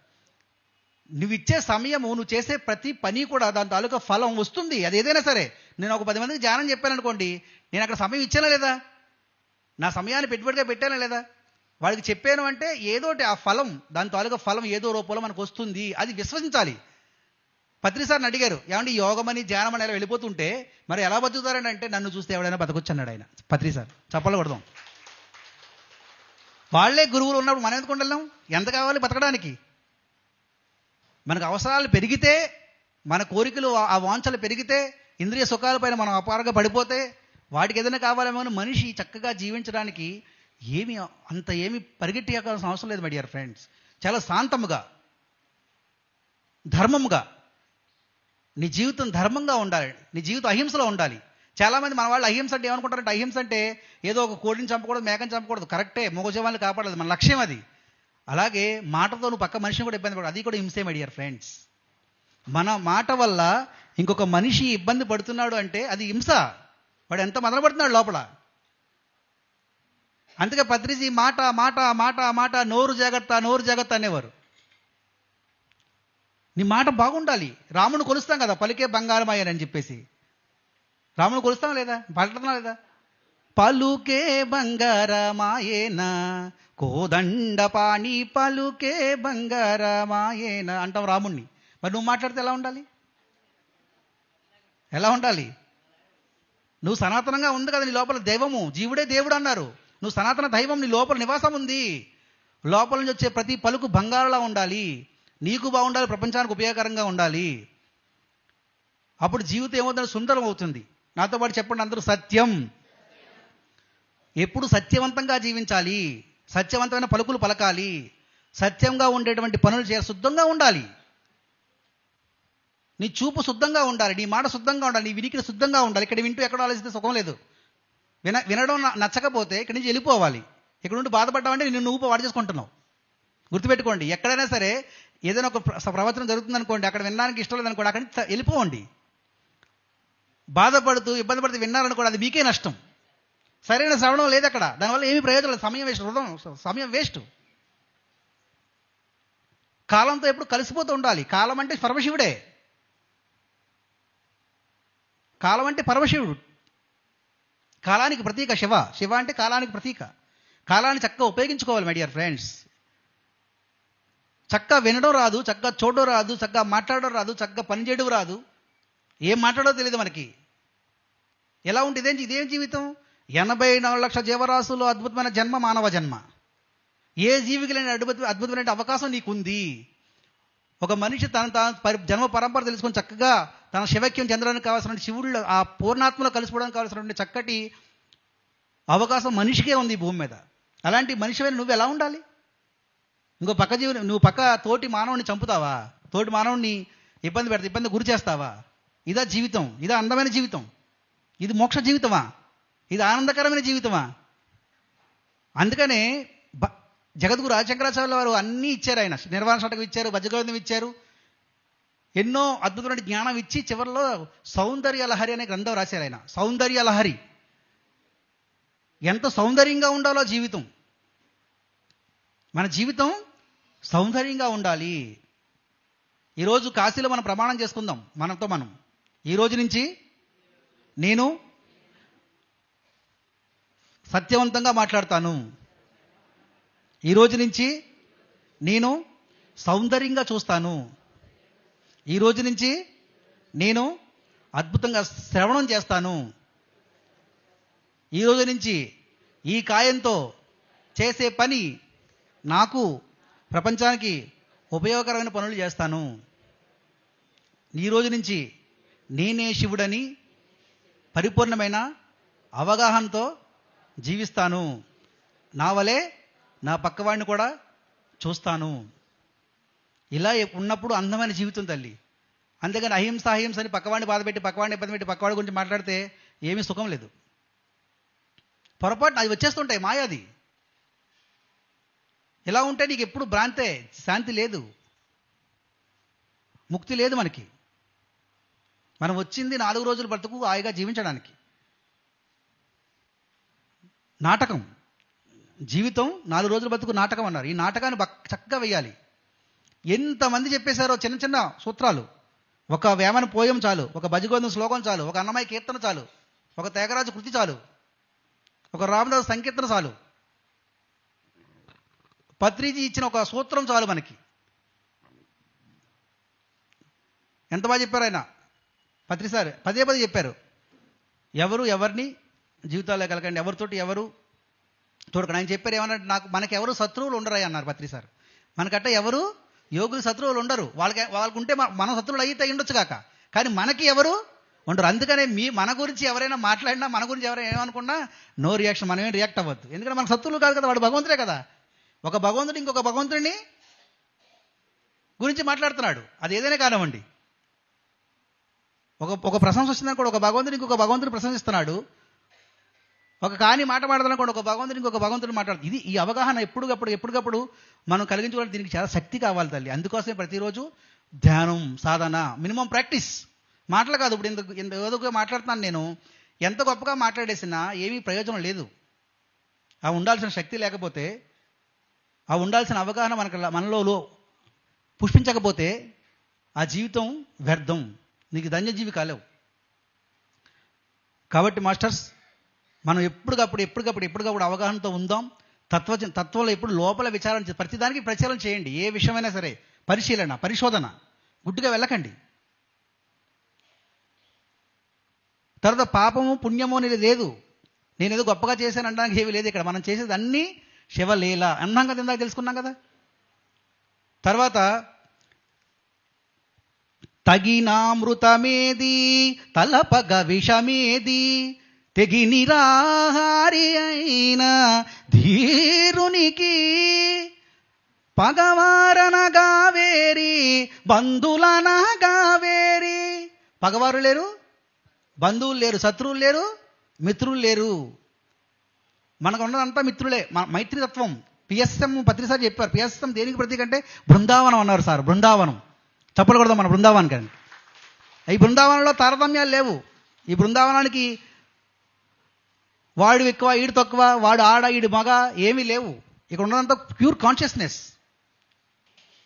నువ్వు ఇచ్చే సమయము, నువ్వు చేసే ప్రతి పని కూడా దాని తాలూకా ఫలం వస్తుంది. అది ఏదైనా సరే. నేను ఒక 10 మందికి ధ్యానం చెప్పాను అనుకోండి, నేను అక్కడ సమయం ఇచ్చానా లేదా, నా సమయాన్ని పెట్టుబడిగా పెట్టానా లేదా, వాడికి చెప్పాను అంటే ఏదోటి ఆ ఫలం, దాని తాలూకా ఫలం ఏదో రూపంలో మనకు వస్తుంది. అది విశ్వసించాలి. పత్రిసార్ని అడిగారు, ఏమంటే యోగమని ధ్యానమని ఎలా వెళ్ళిపోతుంటే మరి ఎలా బతుకుతారని అంటే, నన్ను చూస్తే ఎవడైనా బతకొచ్చు అన్నాడు ఆయన. పత్రిసార్ చప్పలు కొడదాం. వాళ్లే గురువులు ఉన్నప్పుడు మనం ఎందుకు ఉండలేం? ఎంత కావాలి బతకడానికి? మనకు అవసరాలు పెరిగితే, మన కోరికలు ఆ వాంఛలు పెరిగితే, ఇంద్రియ సుఖాలపైన మనం అపారంగా పడిపోతే, వాటికి ఏదైనా కావాలేమో మనిషి చక్కగా జీవించడానికి ఏమి పరిగెట్టియాల్సిన అవసరం లేదు మై డియర్ ఫ్రెండ్స్. చాలా శాంతముగా, ధర్మముగా నీ జీవితం ధర్మంగా ఉండాలి. నీ జీవితం అహింసలో ఉండాలి. చాలామంది మన వాళ్ళు అహింస అంటే ఏమనుకుంటారంటే, అహింస అంటే ఏదో ఒక కోడిని చంపకూడదు, మేకని చంపకూడదు. కరెక్టే, మూగజీవాన్ని కాపాడలేదు, మన లక్ష్యం అది. అలాగే మాటతో నువ్వు పక్క మనిషిని కూడా ఇబ్బంది పడదు, అది కూడా హింసే మై డియర్ ఫ్రెండ్స్. మన మాట వల్ల ఇంకొక మనిషి ఇబ్బంది పడుతున్నాడు అంటే అది హింస. వాడు ఎంత మొదలుపడుతున్నాడు లోపల. అందుకే పత్రిజీ మాట మాట మాట మాట నోరు జాగ్రత్త అనేవారు. నీ మాట బాగుండాలి. రాముని కొలుస్తాం కదా, పలికే బంగారమయ్యని చెప్పేసి. రాముని కొలుస్తాం లేదా, పలుకుతున్నాం లేదా? పలుకే బంగారమాయేనా కోదండ పాణి పలుకే బంగారమాయేనా అంటాం రాముణ్ణి. మరి నువ్వు మాట్లాడితే ఎలా ఉండాలి? ఎలా ఉండాలి? నువ్వు సనాతనంగా ఉంది కదా, నీ లోపల దైవము, జీవుడే దేవుడు అన్నారు. నువ్వు సనాతన దైవం, నీ లోపల నివాసం ఉంది. లోపల నుంచి వచ్చే ప్రతి పలుకు బంగారులా ఉండాలి. నీకు బాగుండాలి, ప్రపంచానికి ఉపయోగకరంగా ఉండాలి. అప్పుడు జీవితం ఏమవుతుంది? సుందరం అవుతుంది. నాతో పాటు చెప్పండి అందరూ, సత్యం. ఎప్పుడు సత్యవంతంగా జీవించాలి, సత్యవంతమైన పలుకులు పలకాలి, సత్యంగా ఉండేటువంటి పనులు శుద్ధంగా ఉండాలి. నీ చూపు శుద్ధంగా ఉండాలి, నీ మాట శుద్ధంగా ఉండాలి, నీ వినికిడి శుద్ధంగా ఉండాలి. ఇక్కడ వింటూ ఎక్కడ ఆలోచిస్తే సుఖం లేదు. వినడం నచ్చకపోతే ఇక్కడి నుంచి వెళ్ళిపోవాలి. ఇక్కడ నుండి బాధపడ్డామంటే నువ్వు పాడు చేసుకుంటున్నావు. గుర్తుపెట్టుకోండి, ఎక్కడైనా సరే ఏదైనా ఒక ప్రవచనం జరుగుతుందనుకోండి, అక్కడ వినడానికి ఇష్టం లేదనుకోండి, అక్కడి నుంచి వెళ్ళిపోవండి. బాధపడుతూ ఇబ్బంది పడుతూ విన్నారనుకోండి, అది మీకే నష్టం. సరైన శ్రవణం లేదు అక్కడ, దానివల్ల ఏమీ ప్రయోజనం లేదు. సమయం వేస్ట్, సమయం వేస్ట్. కాలంతో ఎప్పుడు కలిసిపోతూ ఉండాలి. కాలం అంటే పరమశివుడే. కాలం అంటే పరమశివుడు, కాలానికి ప్రతీక శివ. శివ అంటే కాలానికి ప్రతీక. కాలాన్ని చక్కగా ఉపయోగించుకోవాలి మై డియర్ ఫ్రెండ్స్. చక్కగా వినడం రాదు, చక్కగా చూడడం రాదు, చక్కగా మాట్లాడడం రాదు, చక్కగా పనిచేయడం రాదు, ఏం మాట్లాడో తెలియదు మనకి. ఎలా ఉంటుంది? ఇదేం జీవితం? 84 లక్షల జీవరాశుల్లో అద్భుతమైన జన్మ మానవ జన్మ. ఏ జీవికి లేని అద్భుతమైన అవకాశం నీకుంది. ఒక మనిషి తన జన్మ పరంపర తెలుసుకొని చక్కగా తన శివక్యం చెందడానికి కావాల్సిన శివుడు ఆ పూర్ణాత్మలో కలిసిపోవడానికి కావాల్సినటువంటి చక్కటి అవకాశం మనిషికే ఉంది ఈ భూమి మీద. అలాంటి మనిషివైన నువ్వు ఎలా ఉండాలి? ఇంకో పక్క జీవుని, నువ్వు పక్క తోటి మానవుని చంపుతావా? తోటి మానవుని ఇబ్బంది గురి చేస్తావా? ఇదా జీవితం? ఇదా అందమైన జీవితం? ఇది మోక్ష జీవితమా? ఇది ఆనందకరమైన జీవితమా? అందుకనే జగద్గురు ఆదిశంకరాచార్యుల వారు అన్నీ ఇచ్చారు. ఆయన నిర్వాణ షటకం ఇచ్చారు, వజ్రగోవిందం ఇచ్చారు, ఎన్నో అద్భుతమైన జ్ఞానం ఇచ్చి చివరిలో సౌందర్య లహరి అనే గ్రంథం రాశారు ఆయన. సౌందర్య లహరి. ఎంత సౌందర్యంగా ఉండాలో జీవితం. మన జీవితం సౌందర్యంగా ఉండాలి. ఈరోజు కాశీలో మనం ప్రమాణం చేసుకుందాం మనతో మనం. ఈ రోజు నుంచి నేను సత్యవంతంగా మాట్లాడతాను. ఈ రోజు నుంచి నేను సౌందర్యంగా చూస్తాను. ఈ రోజు నుంచి నేను అద్భుతంగా శ్రవణం చేస్తాను. ఈ రోజు నుంచి ఈ కాయంతో చేసే పని నాకు ప్రపంచానికి ఉపయోగకరమైన పనులు చేస్తాను. ఈ రోజు నుంచి నేనే శివుడని పరిపూర్ణమైన అవగాహనతో జీవిస్తాను. నా వలే నా పక్కవాడిని కూడా చూస్తాను. ఇలా ఉన్నప్పుడు అందమైన జీవితం తల్లి. అంతేగాని అహింస అని పక్కవాడిని బాధపెట్టి, పక్కవాడిని ఇబ్బంది పెట్టి, పక్కవాడి గురించి మాట్లాడితే ఏమీ సుఖం లేదు. పొరపాటు అది వచ్చేస్తుంటాయి, మాయాది. ఇలా ఉంటే నీకు ఎప్పుడు భ్రాంతే, శాంతి లేదు, ముక్తి లేదు మనకి. మనం వచ్చింది 4 రోజులు బ్రతుకు హాయిగా జీవించడానికి. నాటకం జీవితం 4 రోజుల బ్రతుకు నాటకం అన్నారు. ఈ నాటకాన్ని చక్కగా వేయాలి. ఎంతమంది చెప్పేశారో చిన్న చిన్న సూత్రాలు. ఒక వేమన పోయం చాలు, ఒక భజగోవిందం శ్లోకం చాలు, ఒక అన్నమయ్య కీర్తన చాలు, ఒక త్యాగరాజు కృతి చాలు, ఒక రామదాసు సంకీర్తన చాలు, పత్రిజీ ఇచ్చిన ఒక సూత్రం చాలు మనకి. ఎంత బాగా చెప్పారు ఆయన పత్రి సార్. పదే చెప్పారు, ఎవరిని జీవితాల్లో కలకండి, ఎవరితోటి ఎవరు చూడకండి. ఆయన చెప్పారు ఏమన్నా, మనకి ఎవరు శత్రువులు ఉండరాయి అన్నారు పత్రి సార్. మనకట్ట ఎవరు యోగులు శత్రువులు ఉండరు. వాళ్ళకుంటే మనం శత్రువులు అయితే ఉండొచ్చు కాక, కానీ మనకి ఎవరు ఉండరు. అందుకనే మన గురించి ఎవరైనా మాట్లాడినా, మన గురించి ఎవరైనా ఏమనుకున్నా నో రియాక్షన్, మనమేం రియాక్ట్ అవ్వద్దు. ఎందుకంటే మన శత్రువులు కాదు కదా, వాడు భగవంతుడే కదా. ఒక భగవంతుడు ఇంకొక భగవంతుడిని గురించి మాట్లాడుతున్నాడు, అది ఏదైనా కానివ్వండి. ఒక ప్రశంస వచ్చిందని కూడా ఒక భగవంతుడు ఇంకొక భగవంతుని ప్రశంసిస్తున్నాడు. ఒక కాని మాట మాట్లాడాలనుకోండి, ఒక భగవంతుడు ఇంకొక భగవంతుడు మాట్లాడదు. ఇది ఈ అవగాహన ఎప్పటికప్పుడు మనం కలిగించుకోవాలి. దీనికి చాలా శక్తి కావాలి తల్లి. అందుకోసమే ప్రతిరోజు ధ్యానం, సాధన, మినిమం ప్రాక్టీస్. మాటలు కాదు. ఇప్పుడు ఇంత ఏదో మాట్లాడుతున్నాను నేను, ఎంత గొప్పగా మాట్లాడేసినా ఏమీ ప్రయోజనం లేదు. ఆ ఉండాల్సిన శక్తి లేకపోతే, ఆ ఉండాల్సిన అవగాహన మనలో పుష్పించకపోతే ఆ జీవితం వ్యర్థం. నీకు ధన్యజీవి కాలేవు. కాబట్టి మాస్టర్స్, మనం ఎప్పటికప్పుడు అవగాహనతో ఉందాం. తత్వంలో ఎప్పుడు లోపల విచారణ, ప్రతిదానికి పరిశీలన చేయండి. ఏ విషయమైనా సరే పరిశీలన, పరిశోధన, గుడ్డుగా వెళ్ళకండి. తర్వాత పాపము పుణ్యము అనేది లేదు. నేను ఏదో గొప్పగా చేశాను అనడానికి ఏమీ లేదు ఇక్కడ. మనం చేసేది అన్నీ శివలీల అన్నాం కదా, ఇందాక తెలుసుకున్నాం కదా. తర్వాత తగినామృతమేది తలపగ విషమేది తెగి నిరాహారి అయిన ధీరునికి పగవారనగా వేరి బంధులనగా వేరి. పగవారు లేరు, బంధువులు లేరు, శత్రువులు లేరు, మిత్రులు లేరు. మనకు ఉన్నదంతా మిత్రులే. మైత్రితత్వం. పిఎస్ఎం పత్రిసారి చెప్పారు. పిఎస్ఎం దేనికి ప్రతీక అంటే బృందావనం అన్నారు సార్. బృందావనం చప్పలు కొడదాం మన బృందావనానికి. కానీ ఈ బృందావనంలో తారతమ్యాలు లేవు. ఈ బృందావనానికి వాడు ఎక్కువ, ఈడు తక్కువ, వాడు ఆడ, ఈడు మగ ఏమీ లేవు. ఇక్కడ ఉన్నదంతా ప్యూర్ కాన్షియస్నెస్.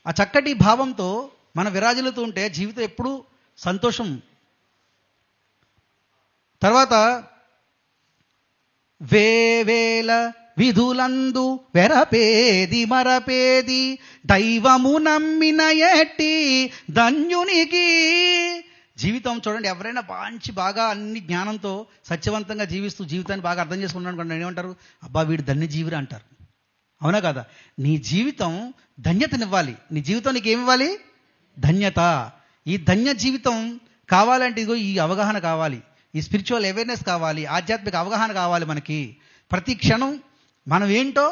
ఆ చక్కటి భావంతో మనం విరాజిల్లుతూ ఉంటే జీవితం ఎప్పుడూ సంతోషం. తర్వాత వేవేల విధులందు వెరపేది మరపేది దైవము నమ్మిన ఎట్టి ధన్యునికి. జీవితం చూడండి, ఎవరైనా బాగా అన్ని జ్ఞానంతో సత్యవంతంగా జీవిస్తూ జీవితాన్ని బాగా అర్థం చేసుకున్నాను అనుకోండి, ఏమంటారు? అబ్బా వీడు ధన్యజీవిరా అంటారు. అవునా కదా? నీ జీవితం ధన్యతనివ్వాలి. నీ జీవితం నీకు ఏమివ్వాలి? ధన్యత. ఈ ధన్య జీవితం కావాలంటే ఇదిగో ఈ అవగాహన కావాలి, ఈ స్పిరిచువల్ అవేర్నెస్ కావాలి, ఆధ్యాత్మిక అవగాహన కావాలి. మనకి ప్రతి క్షణం మనం ఏంటో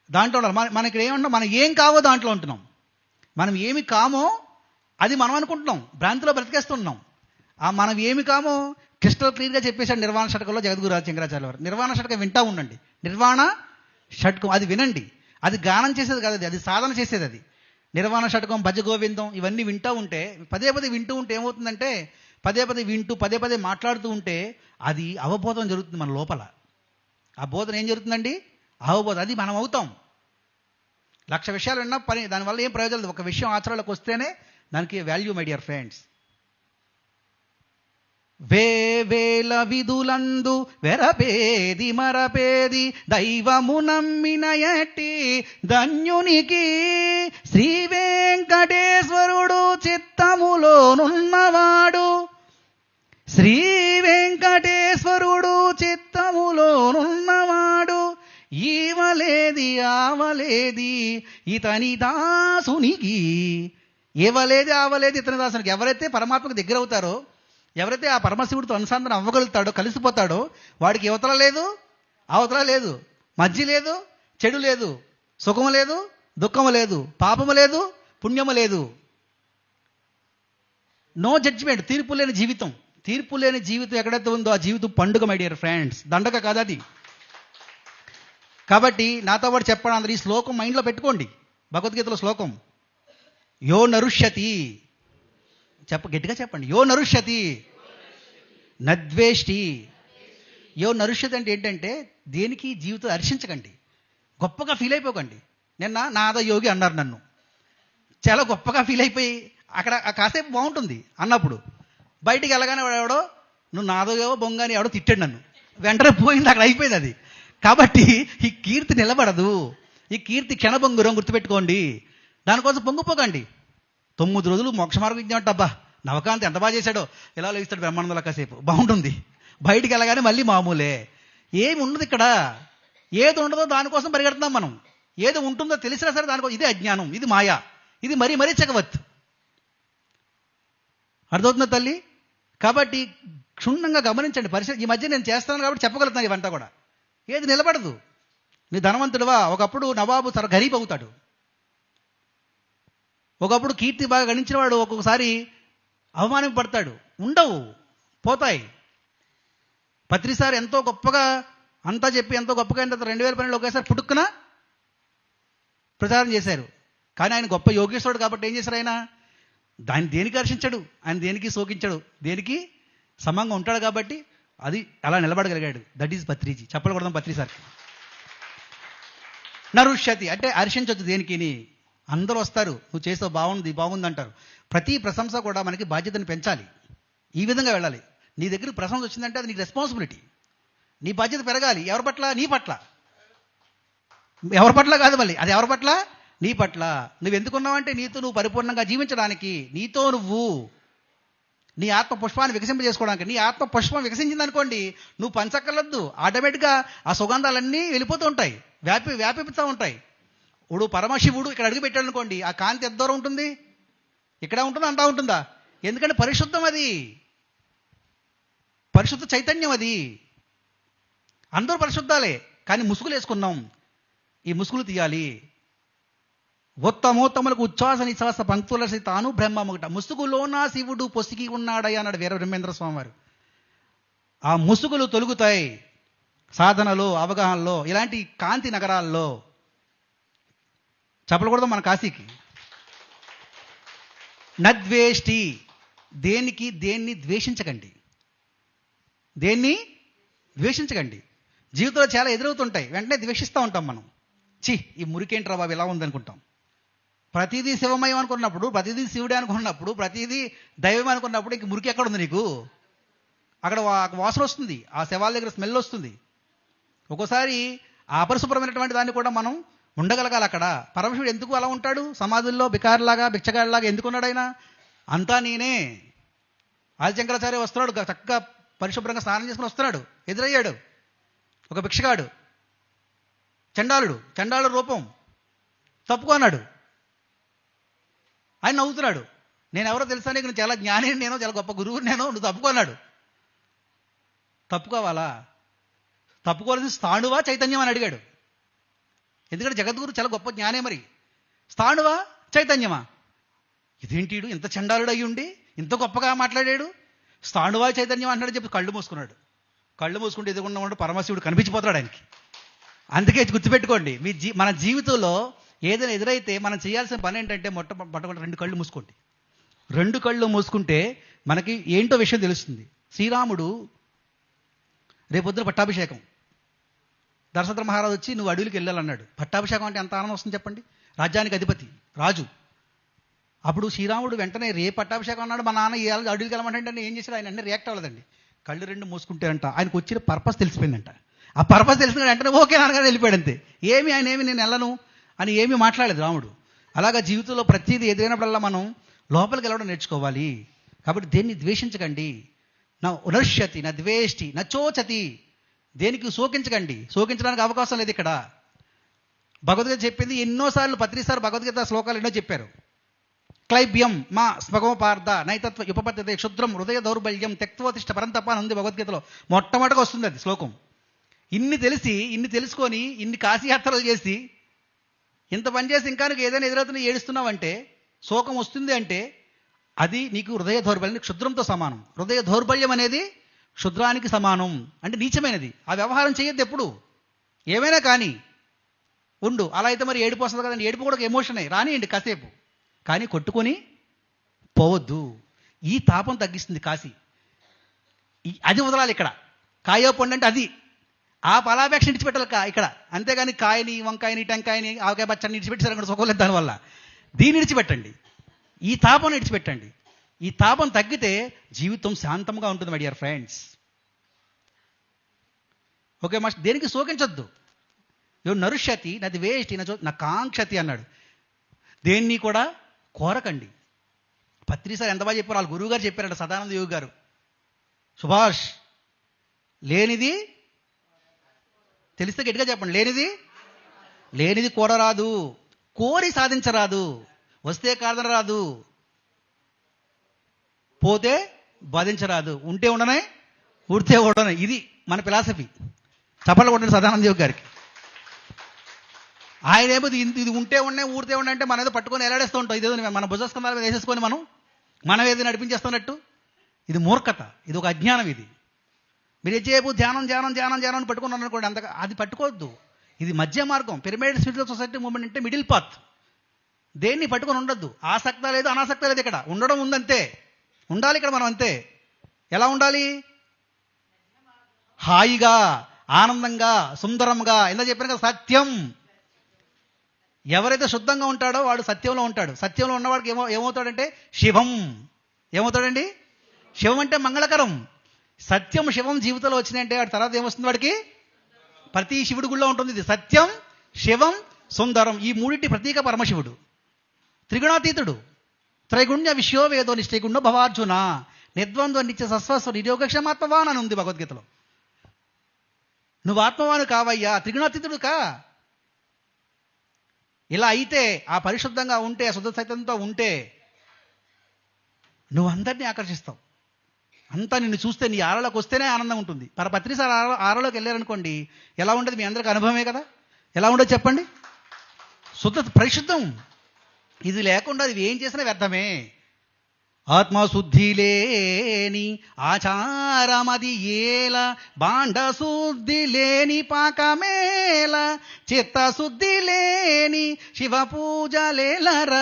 దాంట్లో ఉండాలి. మనకి ఏమంటున్నాం, మనం ఏం కావో దాంట్లో ఉంటున్నాం. మనం ఏమి కామో అది మనం అనుకుంటున్నాం, భ్రాంతిలో బ్రతికేస్తున్నాం. ఆ మనం ఏమి కామో క్రిస్టల్ క్లియర్గా చెప్పేశాడు నిర్వాణ షట్కంలో జగద్గురు శంకరాచార్య వారు. నిర్వాణ షట్కం వింటా ఉండండి. నిర్వాణ షట్కం అది వినండి. అది గానం చేసేది కాదు, అది సాధన చేసేది. అది నిర్వాణ షట్కం, భజ గోవిందం ఇవన్నీ వింటూ ఉంటే, పదే వింటూ ఉంటే ఏమవుతుందంటే, పదే పదే మాట్లాడుతూ ఉంటే అది అవబోధం జరుగుతుంది మన లోపల. ఆ బోధన ఏం జరుగుతుందండి? అవబోధం. అది మనం అవుతాం. 1,00,000 విషయాలు విన్నా పని, దానివల్ల ఏం ప్రయోజనం లేదు. ఒక విషయం ఆచరణలోకి వస్తేనే దానికి వాల్యూ, మై డియర్ ఫ్రెండ్స్. వేవేల విధులందు వెరపేది మరపేది దైవము నమ్మిన ఎట్టి ధన్యునికి శ్రీ వెంకటేశ్వరుడు చిత్తములోనున్నవాడు. శ్రీ వెంకటేశ్వరుడు చిత్తములోనున్నవాడు ఈవలేది ఆవలేది ఇతని దాసునికి. ఏవలేది ఆవలేది ఇతని దాసునికి. ఎవరైతే పరమాత్మకు దగ్గర అవుతారో, ఎవరైతే ఆ పరమశివుడితో అనుసంధానం అవ్వగలుగుతాడో, కలిసిపోతాడో, వాడికి యువతల లేదు, అవతల లేదు, మధ్య లేదు, చెడు లేదు, సుఖము లేదు, దుఃఖము లేదు, పాపము లేదు, పుణ్యము లేదు. No judgement. తీర్పు లేని జీవితం. తీర్పు లేని జీవితం ఎక్కడైతే ఉందో ఆ జీవితం పండుగ, మై డియర్ ఫ్రెండ్స్. దండగ కాదు అది. కాబట్టి నాతో పాటు చెప్పడం అందరూ ఈ శ్లోకం మైండ్లో పెట్టుకోండి. భగవద్గీతలో శ్లోకం, యో నరుష్యతి. గట్టిగా చెప్పండి. యో నరుష్యతి నద్వేష్టి. యో నరుష్యతి అంటే ఏంటంటే దేనికి జీవితం హర్షించకండి, గొప్పగా ఫీల్ అయిపోకండి. నిన్న నాద యోగి అన్నారు నన్ను. చాలా గొప్పగా ఫీల్ అయిపోయి అక్కడ కాసేపు బాగుంటుంది అన్నప్పుడు, బయటికి వెళ్ళగానే ఎవడో నువ్వు నాదో బొంగాని ఎవడో తిట్టాడు నన్ను. వెంటనే పోయింది, అక్కడ అయిపోయింది అది. కాబట్టి ఈ కీర్తి నిలబడదు. ఈ కీర్తి క్షణభంగురం, గుర్తుపెట్టుకోండి. దానికోసం పొంగిపోకండి. 9 రోజులు మోక్ష మార్గం ఇచ్చామంట. అబ్బా నవకాంతి ఎంత బాగా చేశాడో, ఇలా లేస్తాడు బ్రహ్మానందల కాసేపు బాగుంటుంది. బయటికి వెళ్ళగానే మళ్ళీ మామూలే. ఏమి ఉండదు ఇక్కడ. ఏది ఉండదో దానికోసం పరిగెడుతున్నాం మనం. ఏది ఉంటుందో తెలిసినా సరే దానికోసం. ఇది అజ్ఞానం, ఇది మాయా, ఇది మరీ చెకవత్తు. అర్థమవుతుందా తల్లి? కాబట్టి క్షుణ్ణంగా గమనించండి. ఈ మధ్య నేను చేస్తాను కాబట్టి చెప్పగలుగుతాను ఇవంతా కూడా. ఏది నిలబడదు. నీ ధనవంతుడువా, ఒకప్పుడు నవాబు గరీబ్ అవుతాడు. ఒకప్పుడు కీర్తి బాగా గణించిన వాడు ఒక్కొక్కసారి అవమానం పడతాడు. ఉండవు, పోతాయి. పత్రిసారి ఎంతో గొప్పగా అంతా చెప్పి ఎంతో గొప్పగా అయిన తర్వాత 2012 ఒకేసారి పుట్టుక్కున ప్రచారం చేశారు. కానీ ఆయన గొప్ప యోగేశ్వరుడు కాబట్టి ఏం చేశారు? ఆయన దాన్ని దేనికి హర్షించాడు, ఆయన దేనికి శోకించాడు, దేనికి సమంగా ఉంటాడు కాబట్టి అది అలా నిలబడగలిగాడు. That is Patriji. చెప్పకూడదాం పత్రి సార్కి. నరుష్యతి అంటే హర్షించొద్దు దేనికి. అందరూ వస్తారు, నువ్వు చేసావు బాగుంది అంటారు. ప్రతి ప్రశంస కూడా మనకి బాధ్యతను పెంచాలి. ఈ విధంగా వెళ్ళాలి. నీ దగ్గరికి ప్రశంస వచ్చిందంటే అది నీకు రెస్పాన్సిబిలిటీ. నీ బాధ్యత పెరగాలి. ఎవరి పట్ల? నీ పట్ల. ఎవరి పట్ల కాదు, మళ్ళీ అది ఎవరి పట్ల? నీ పట్ల. నువ్వు ఎందుకున్నావంటే నీతో నువ్వు పరిపూర్ణంగా జీవించడానికి, నీతో నువ్వు నీ ఆత్మ పుష్పాన్ని వికసింపజేసుకోవడానికి. నీ ఆత్మ పుష్పం వికసించింది అనుకోండి, నువ్వు పంచక్కర్లొద్దు, ఆటోమేటిక్గా ఆ సుగంధాలన్నీ వెళ్ళిపోతూ ఉంటాయి, వ్యాపిస్తూ ఉంటాయి. ఇప్పుడు పరమశివుడు ఇక్కడ అడుగు పెట్టాడు అనుకోండి, ఆ కాంతి ఎంత దూరం ఉంటుంది? ఇక్కడ ఉంటుందా? అంతా ఉంటుందా? ఎందుకంటే పరిశుద్ధం అది, పరిశుద్ధ చైతన్యం అది. అందరూ పరిశుద్ధాలే, కానీ ముసుగులు వేసుకున్నాం. ఈ ముసుగులు తీయాలి. ఉత్తమోత్తములకు ఉచ్ఛ్వాస నిశ్వాస పంక్తుల తాను బ్రహ్మముగట ముసుగులోనా శివుడు పొసిగి ఉన్నాడయ్య అన్నాడు వీర బ్రహ్మేంద్ర స్వామి వారు. ఆ ముసుగులు తొలుగుతాయి సాధనలో, అవగాహనలో, ఇలాంటి కాంతి నగరాల్లో. చెప్పకూడదు మన కాశీకి. నద్వేష్టి దేన్ని ద్వేషించకండి. దేన్ని ద్వేషించకండి. జీవితంలో చాలా ఎదురవుతుంటాయి, వెంటనే ద్వేషిస్తూ ఉంటాం మనం. ఈ మురికేంట్రా బాబు ఇలా ఉందనుకుంటాం. ప్రతిదీ శివమయం అనుకున్నప్పుడు, ప్రతిదీ శివుడే అనుకున్నప్పుడు, ప్రతిదీ దైవం అనుకున్నప్పుడు ఇంక మురికి ఎక్కడ ఉంది నీకు? అక్కడ వాసన వస్తుంది, ఆ శవాల దగ్గర స్మెల్ వస్తుంది. ఒక్కోసారి ఆ అపరిశుభ్రమైనటువంటి దాన్ని కూడా మనం ఉండగలగాలి అక్కడ. పరమశివుడు ఎందుకు అలా ఉంటాడు? సమాధుల్లో బికారులాగా, బిచ్చగాడిలాగా ఎందుకున్నాడు ఆయన? అంతా నేనే. ఆదిశంకరాచార్య వస్తున్నాడు, చక్కగా పరిశుభ్రంగా స్నానం చేసుకుని వస్తున్నాడు, ఎదురయ్యాడు ఒక భిక్షగాడు, చండాలుడు రూపం, తప్పుకున్నాడు. ఆయన నవ్వుతున్నాడు, నేను ఎవరో తెలుసా నీకు? నేను చాలా జ్ఞాని, నేను చాలా గొప్ప గురువు, నువ్వు తప్పుకున్నాడు. తప్పుకోవాలా? తప్పుకోవాల్సిన స్థాణువా చైతన్యం అని అడిగాడు. ఎందుకంటే జగద్గురు చాలా గొప్ప జ్ఞానే. మరి స్థాణువా చైతన్యమా? ఇదేంటిడు ఇంత చండాలుడు అయ్యి ఉండి ఇంత గొప్పగా మాట్లాడాడు? స్థాణువా చైతన్యం అంటాడని చెప్పి కళ్ళు మూసుకున్నాడు. కళ్ళు మూసుకుంటే ఎదుగుండా పరమశివుడు కనిపించిపోతాడు ఆయనకి. అందుకే గుర్తుపెట్టుకోండి, మన జీవితంలో ఏదైనా ఎదురైతే మనం చేయాల్సిన పని ఏంటంటే మొట్టమొదటి 2 కళ్ళు మూసుకోండి. 2 కళ్ళు మూసుకుంటే మనకి ఏంటో విషయం తెలుస్తుంది. శ్రీరాముడు రేపొద్దున పట్టాభిషేకం, దశరథ మహారాజు వచ్చి నువ్వు అడవులకి వెళ్ళాలన్నాడు. పట్టాభిషేకం అంటే ఎంత ఆనందం వస్తుంది చెప్పండి. రాజ్యానికి అధిపతి రాజు. అప్పుడు శ్రీరాముడు వెంటనే పట్టాభిషేకం అన్నాడు, మా నాన్న అడవులకి వెళ్ళమంటే ఏం చేశాడు? ఆయన వెంటనే రియాక్ట్ అవ్వలేదండి. కళ్ళు 2 మూసుకుంటారంట. ఆయనకు వచ్చిన పర్పస్ తెలిసిపోయిందంట. ఆ పర్పస్ తెలిసిన వెంటనే ఓకే నాన్నగారు వెళ్ళిపోయాడు అంతే. నేను వెళ్ళను అని ఏమీ మాట్లాడలేదు రాముడు. అలాగా జీవితంలో ప్రతిదీ ఎదురైనప్పుడల్లా మనం లోపలికి వెళ్ళడం నేర్చుకోవాలి. కాబట్టి దేన్ని ద్వేషించకండి. నా ఉనర్ష్యతి నా ద్వేష్టి నా చోచతి, దేనికి శోకించకండి. శోకించడానికి అవకాశం లేదు ఇక్కడ. భగవద్గీత చెప్పింది ఎన్నోసార్లు, పత్రిసార్లు భగవద్గీత శ్లోకాలు ఎన్నో చెప్పారు. క్లైబ్యం మా స్మగోపార్థ నైతత్వ ఉపపద్ధతి క్షుద్రం హృదయ దౌర్బల్యం తెక్తోతిష్ట పరంతప అని ఉంది భగవద్గీతలో. మొట్టమొదటిగా వస్తుంది అది శ్లోకం. ఇన్ని తెలుసుకొని ఇన్ని కాశీయాత్రలు చేసి ఇంత పని చేసి ఇంకా నీకు ఏదైనా ఎదురవుతున్నా ఏడుస్తున్నావంటే, శోకం వస్తుంది అంటే అది నీకు హృదయ దౌర్బల్యం, క్షుద్రంతో సమానం. హృదయ దౌర్బల్యం అనేది క్షుద్రానికి సమానం, అంటే నీచమైనది. ఆ వ్యవహారం చేయొద్దు ఎప్పుడు. ఏమైనా కానీ ఉండు. అలా అయితే మరి ఏడుపు వస్తుంది కదండి. ఏడుపు కూడా ఒక ఎమోషనే, రానియండి కాసేపు, కానీ కొట్టుకొని పోవద్దు. ఈ తాపం తగ్గిస్తుంది కాశీ. అది వదలాలి ఇక్కడ. కాయో పండు అంటే అది. ఆ ఫలాపేక్ష ఇడిచిపెట్టాలి ఇక్కడ. అంతేగాని కాయని, వంకాయని, టెంకాయని, ఆవకాయ పచ్చడిని ఇడిచిపెట్టేసారు అక్కడ సుఖం లేదు దానివల్ల. దీన్ని ఇడిచిపెట్టండి, ఈ తాపం ఇడిచిపెట్టండి. ఈ తాపం తగ్గితే జీవితం శాంతంగా ఉంటుంది my dear friends. Okay master, దేనికి శోకించొద్దు. నరుష్యతి నది వేష్టి నా కాంక్షతి అన్నాడు. దేన్ని కూడా కోరకండి. పత్రిసారి ఎంత బాగా చెప్పారు, వాళ్ళ గురువు గారు చెప్పారంట, సదానంద యోగి గారు. సుభాష్, లేనిది తెలిస్తే గట్టిగా చెప్పండి. లేనిది కోరరాదు, కోరి సాధించరాదు, వస్తే కాదనరాదు, పోతే బాధించరాదు, ఉంటే ఉండనే ఊడితే ఉండనే. ఇది మన ఫిలాసఫీ. చప్పట్లు కొట్టండి సదానంద యోగి గారికి. ఆయన ఏమో ఇది ఉంటే ఉండే ఊడితే ఉండే అంటే మనం ఏదో పట్టుకొని ఎలాడేస్తూ ఉంటాం. ఇదేదో మన భుజస్కంధాల మీద వేసేసుకొని మనం ఏదో నడిపించేస్తున్నట్టు. ఇది మూర్ఖత, ఇది ఒక అజ్ఞానం. ఇది మీరు ఎంతసేపు ధ్యానం ధ్యానం ధ్యానం ధ్యానం అని పట్టుకున్నారు అనుకోండి, అంతగా అది పట్టుకోవద్దు. ఇది మధ్య మార్గం. పిరమిడ్ స్పిరిచువల్ సొసైటీ మూవ్మెంట్ అంటే మిడిల్ పాత్. దేన్ని పట్టుకొని ఉండొద్దు. ఆసక్త లేదు, అనాసక్త లేదు. ఇక్కడ ఉండడం ఉందంతే. ఉండాలి ఇక్కడ మనం అంతే. ఎలా ఉండాలి? హాయిగా, ఆనందంగా, సుందరంగా. ఎంత చెప్పాను కదా, సత్యం. ఎవరైతే శుద్ధంగా ఉంటాడో వాడు సత్యంలో ఉంటాడు. సత్యంలో ఉన్నవాడికి ఏమవుతాడంటే శివం. ఏమవుతాడండి? శివం అంటే మంగళకరం. సత్యం శివం జీవితంలో వచ్చినాయంటే వాడి తర్వాత ఏమొస్తుంది వాడికి? ప్రతి శివుడి గుళ్ళో ఉంటుంది ఇది. సత్యం, శివం, సుందరం. ఈ మూడింటి ప్రతీక పరమశివుడు. త్రిగుణాతీతుడు. త్రైగుణ్య విశ్వో వేదో నిశ్చయగుణో భవార్జున నిర్ద్వంద్వ నిత్య సస్వస్వ నిరోగక్షమాత్మవాన్ అని ఉంది భగవద్గీతలో. నువ్వు ఆత్మవాను కావయ్యా, త్రిగుణాతీతుడు కా. ఇలా అయితే, ఆ పరిశుద్ధంగా ఉంటే, శుద్ధ చైతన్యంతో ఉంటే నువ్వు అందరినీ ఆకర్షిస్తావు. అంతా నిన్ను చూస్తే, నీ ఆరలోకి వస్తేనే ఆనందం ఉంటుంది. పత్రిసారి ఆరలోకి వెళ్ళారనుకోండి, ఎలా ఉండదు? మీ అందరికీ అనుభవమే కదా. ఎలా ఉండదు చెప్పండి? శుద్ధ, పరిశుద్ధం. ఇది లేకుండా ఇది ఏం చేసినా వ్యర్థమే. ఆత్మశుద్ధి లేని ఆచారమది ఏల, బాండశుద్ధి లేని పాకమేల, చిత్తశుద్ధి లేని శివ పూజలేలర,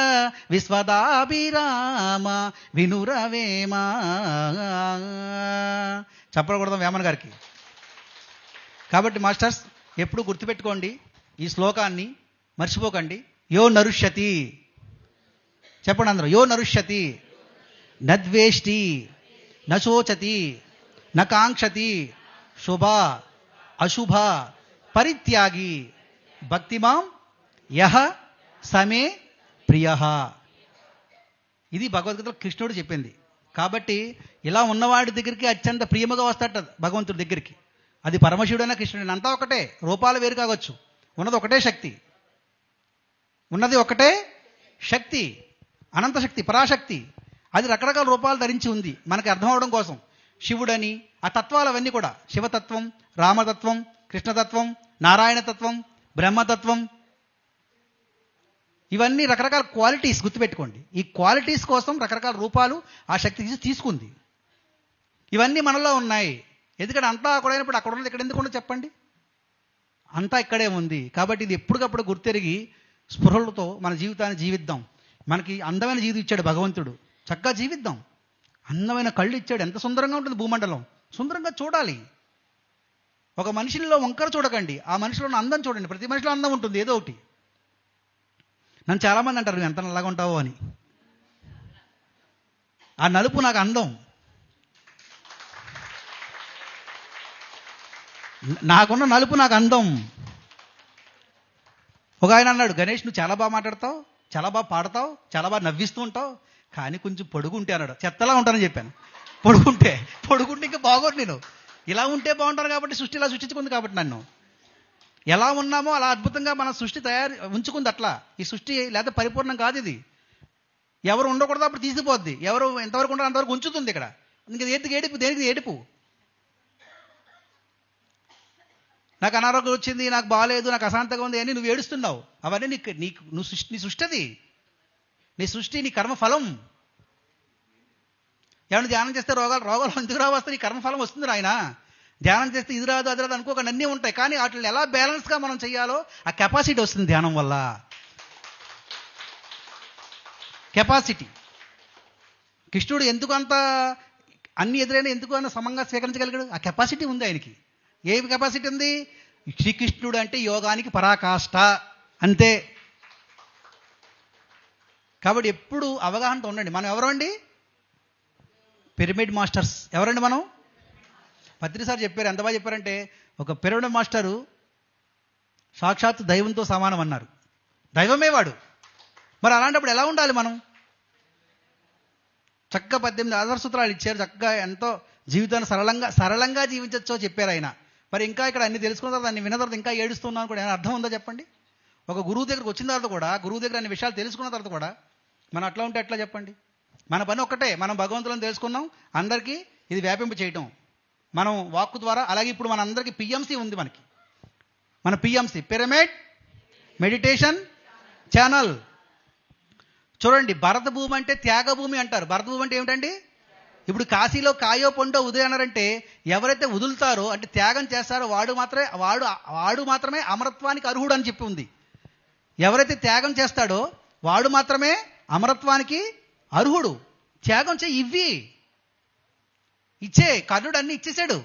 విశ్వదాభిరామ వినురవేమ. చెప్పకూడదు వేమన్ గారికి. కాబట్టి మాస్టర్స్ ఎప్పుడు గుర్తుపెట్టుకోండి, ఈ శ్లోకాన్ని మర్చిపోకండి. యో నరుష్యతి, చెప్పండి అందరూ. యో నరుష్యతి నద్వేష్టి నశోచతి నకాంక్షతి శుభ అశుభ పరిత్యాగి భక్తిమాం యహ సమే ప్రియ. ఇది భగవద్గీతలో కృష్ణుడు చెప్పింది. కాబట్టి ఇలా ఉన్నవాడి దగ్గరికి అత్యంత ప్రియముగా వస్తాట భగవంతుడి దగ్గరికి. అది పరమశివుడైనా కృష్ణుడైనా అంతా ఒకటే. రూపాలు వేరు కావచ్చు, ఉన్నది ఒకటే శక్తి. ఉన్నది ఒకటే శక్తి, అనంత శక్తి, పరాశక్తి. అది రకరకాల రూపాలు ధరించి ఉంది మనకి అర్థం అవడం కోసం. శివుడని, ఆ తత్వాలు అవన్నీ కూడా శివతత్వం, రామతత్వం, కృష్ణతత్వం, నారాయణతత్వం, బ్రహ్మతత్వం, ఇవన్నీ రకరకాల క్వాలిటీస్. గుర్తుపెట్టుకోండి, ఈ క్వాలిటీస్ కోసం రకరకాల రూపాలు ఆ శక్తి తీసుకుంది. ఇవన్నీ మనలో ఉన్నాయి. ఎందుకంటే అంతా అక్కడైనప్పుడు అక్కడ ఉన్నది ఇక్కడ ఎందుకు ఉండదు చెప్పండి? అంతా ఇక్కడే ఉంది. కాబట్టి ఇది ఎప్పటికప్పుడు గుర్తెరిగి స్పృహలతో మన జీవితాన్ని జీవిద్దాం. మనకి అందమైన జీవితం ఇచ్చాడు భగవంతుడు, చక్కగా జీవిద్దాం. అందమైన కళ్ళు ఇచ్చాడు. ఎంత సుందరంగా ఉంటుంది భూమండలం. సుందరంగా చూడాలి. ఒక మనిషిలో వంకర చూడకండి, ఆ మనిషిలో ఉన్న అందం చూడండి. ప్రతి మనిషిలో అందం ఉంటుంది ఏదో ఒకటి. నన్ను చాలామంది అంటారు, నువ్వు ఎంత నల్లగా ఉంటావో అని. ఆ నలుపు నాకు అందం. నాకున్న నలుపు నాకు అందం. ఒక ఆయన అన్నాడు, గణేష్ నువ్వు చాలా బాగా మాట్లాడతావు, చాలా బాగా పాడతావు, చాలా బాగా నవ్విస్తూ ఉంటావు, కానీ కొంచెం పొడుగుంటే అన్నాడు. చెత్తలా ఉంటానని చెప్పాను. పొడుగుంటే ఇంకా బాగోడు. నేను ఇలా ఉంటే బాగుంటాను కాబట్టి సృష్టి ఇలా సృష్టించుకుంది. కాబట్టి నన్ను ఎలా ఉన్నామో అలా అద్భుతంగా మన సృష్టి ఉంచుకుంది. అట్లా ఈ సృష్టి లేదా పరిపూర్ణం కాదు ఇది. ఎవరు ఉండకూడదు అప్పుడు తీసిపోద్ది, ఎవరు ఎంతవరకు ఉండదు అంతవరకు ఉంచుతుంది. ఇక్కడ ఇంకా ఏడుపు, దేనికి ఏడుపు? నాకు అనారోగ్యం వచ్చింది, నాకు బాగాలేదు, నాకు అశాంతంగా ఉంది అని నువ్వు ఏడుస్తున్నావు. అవన్నీ నీ సృష్టి. అది నీ సృష్టి, నీ కర్మఫలం. ఏమన్నా ధ్యానం చేస్తే రోగాలు ఎందుకు రావస్తే నీ కర్మఫలం వస్తుంది ఆయన. ధ్యానం చేస్తే ఇది రాదు అది రాదు అనుకోక అన్నీ ఉంటాయి. కానీ వాటిని ఎలా బ్యాలెన్స్గా మనం చేయాలో ఆ కెపాసిటీ వస్తుంది ధ్యానం వల్ల. కెపాసిటీ. కృష్ణుడు ఎందుకు అంత అన్ని ఎదురైనా ఎందుకు అంత సమంగా స్వీకరించగలిగాడు? ఆ కెపాసిటీ ఉంది ఆయనకి. ఏ కెపాసిటీ ఉంది? శ్రీకృష్ణుడు అంటే యోగానికి పరాకాష్ట అంతే. కాబట్టి ఎప్పుడు అవగాహనతో ఉండండి. మనం ఎవరండి? Pyramid masters. ఎవరండి మనం? పత్రిసారి చెప్పారు, ఎంత బాగా చెప్పారంటే, ఒక పిరమిడ్ మాస్టరు సాక్షాత్ దైవంతో సమానం అన్నారు. దైవమే వాడు. మరి అలాంటప్పుడు ఎలా ఉండాలి మనం? చక్కగా 18 ఆదర్శ సూత్రాలు ఇచ్చారు. చక్కగా ఎంతో జీవితాన్ని సరళంగా జీవించచ్చో చెప్పారు ఆయన. మరి ఇంకా ఇక్కడ అన్ని తెలుసుకున్న తర్వాత అన్ని విన్న తర్వాత ఇంకా ఏడుస్తున్నాను కూడా ఏమైనా అర్థం ఉందో చెప్పండి? ఒక గురువు దగ్గరకు వచ్చిన తర్వాత కూడా, గురువు దగ్గర అన్ని విషయాలు తెలుసుకున్న తర్వాత కూడా మనం అట్లా ఉంటే ఎట్లా చెప్పండి? మన పని ఒక్కటే, మనం భగవంతులను తెలుసుకున్నాం, అందరికీ ఇది వ్యాపింప చేయటం మనం వాక్కు ద్వారా. అలాగే ఇప్పుడు మన అందరికీ పిఎంసి ఉంది. మన పిఎంసి పిరమిడ్ మెడిటేషన్ ఛానల్. చూడండి, భరత భూమి అంటే త్యాగ భూమి అంటారు. భరత భూమి అంటే ఏమిటండి? ఇప్పుడు కాశీలో కాయో పండో ఉదయం అన్నారంటే ఎవరైతే వదులుతారో అంటే త్యాగం చేస్తారో వాడు మాత్రమే అమరత్వానికి అర్హుడు అని చెప్పి ఉంది. ఎవరైతే త్యాగం చేస్తాడో వాడు మాత్రమే అమరత్వానికి అర్హుడు. త్యాగం ఇవ్వి ఇచ్చే. కర్ణుడు అన్ని ఇచ్చేసాడు.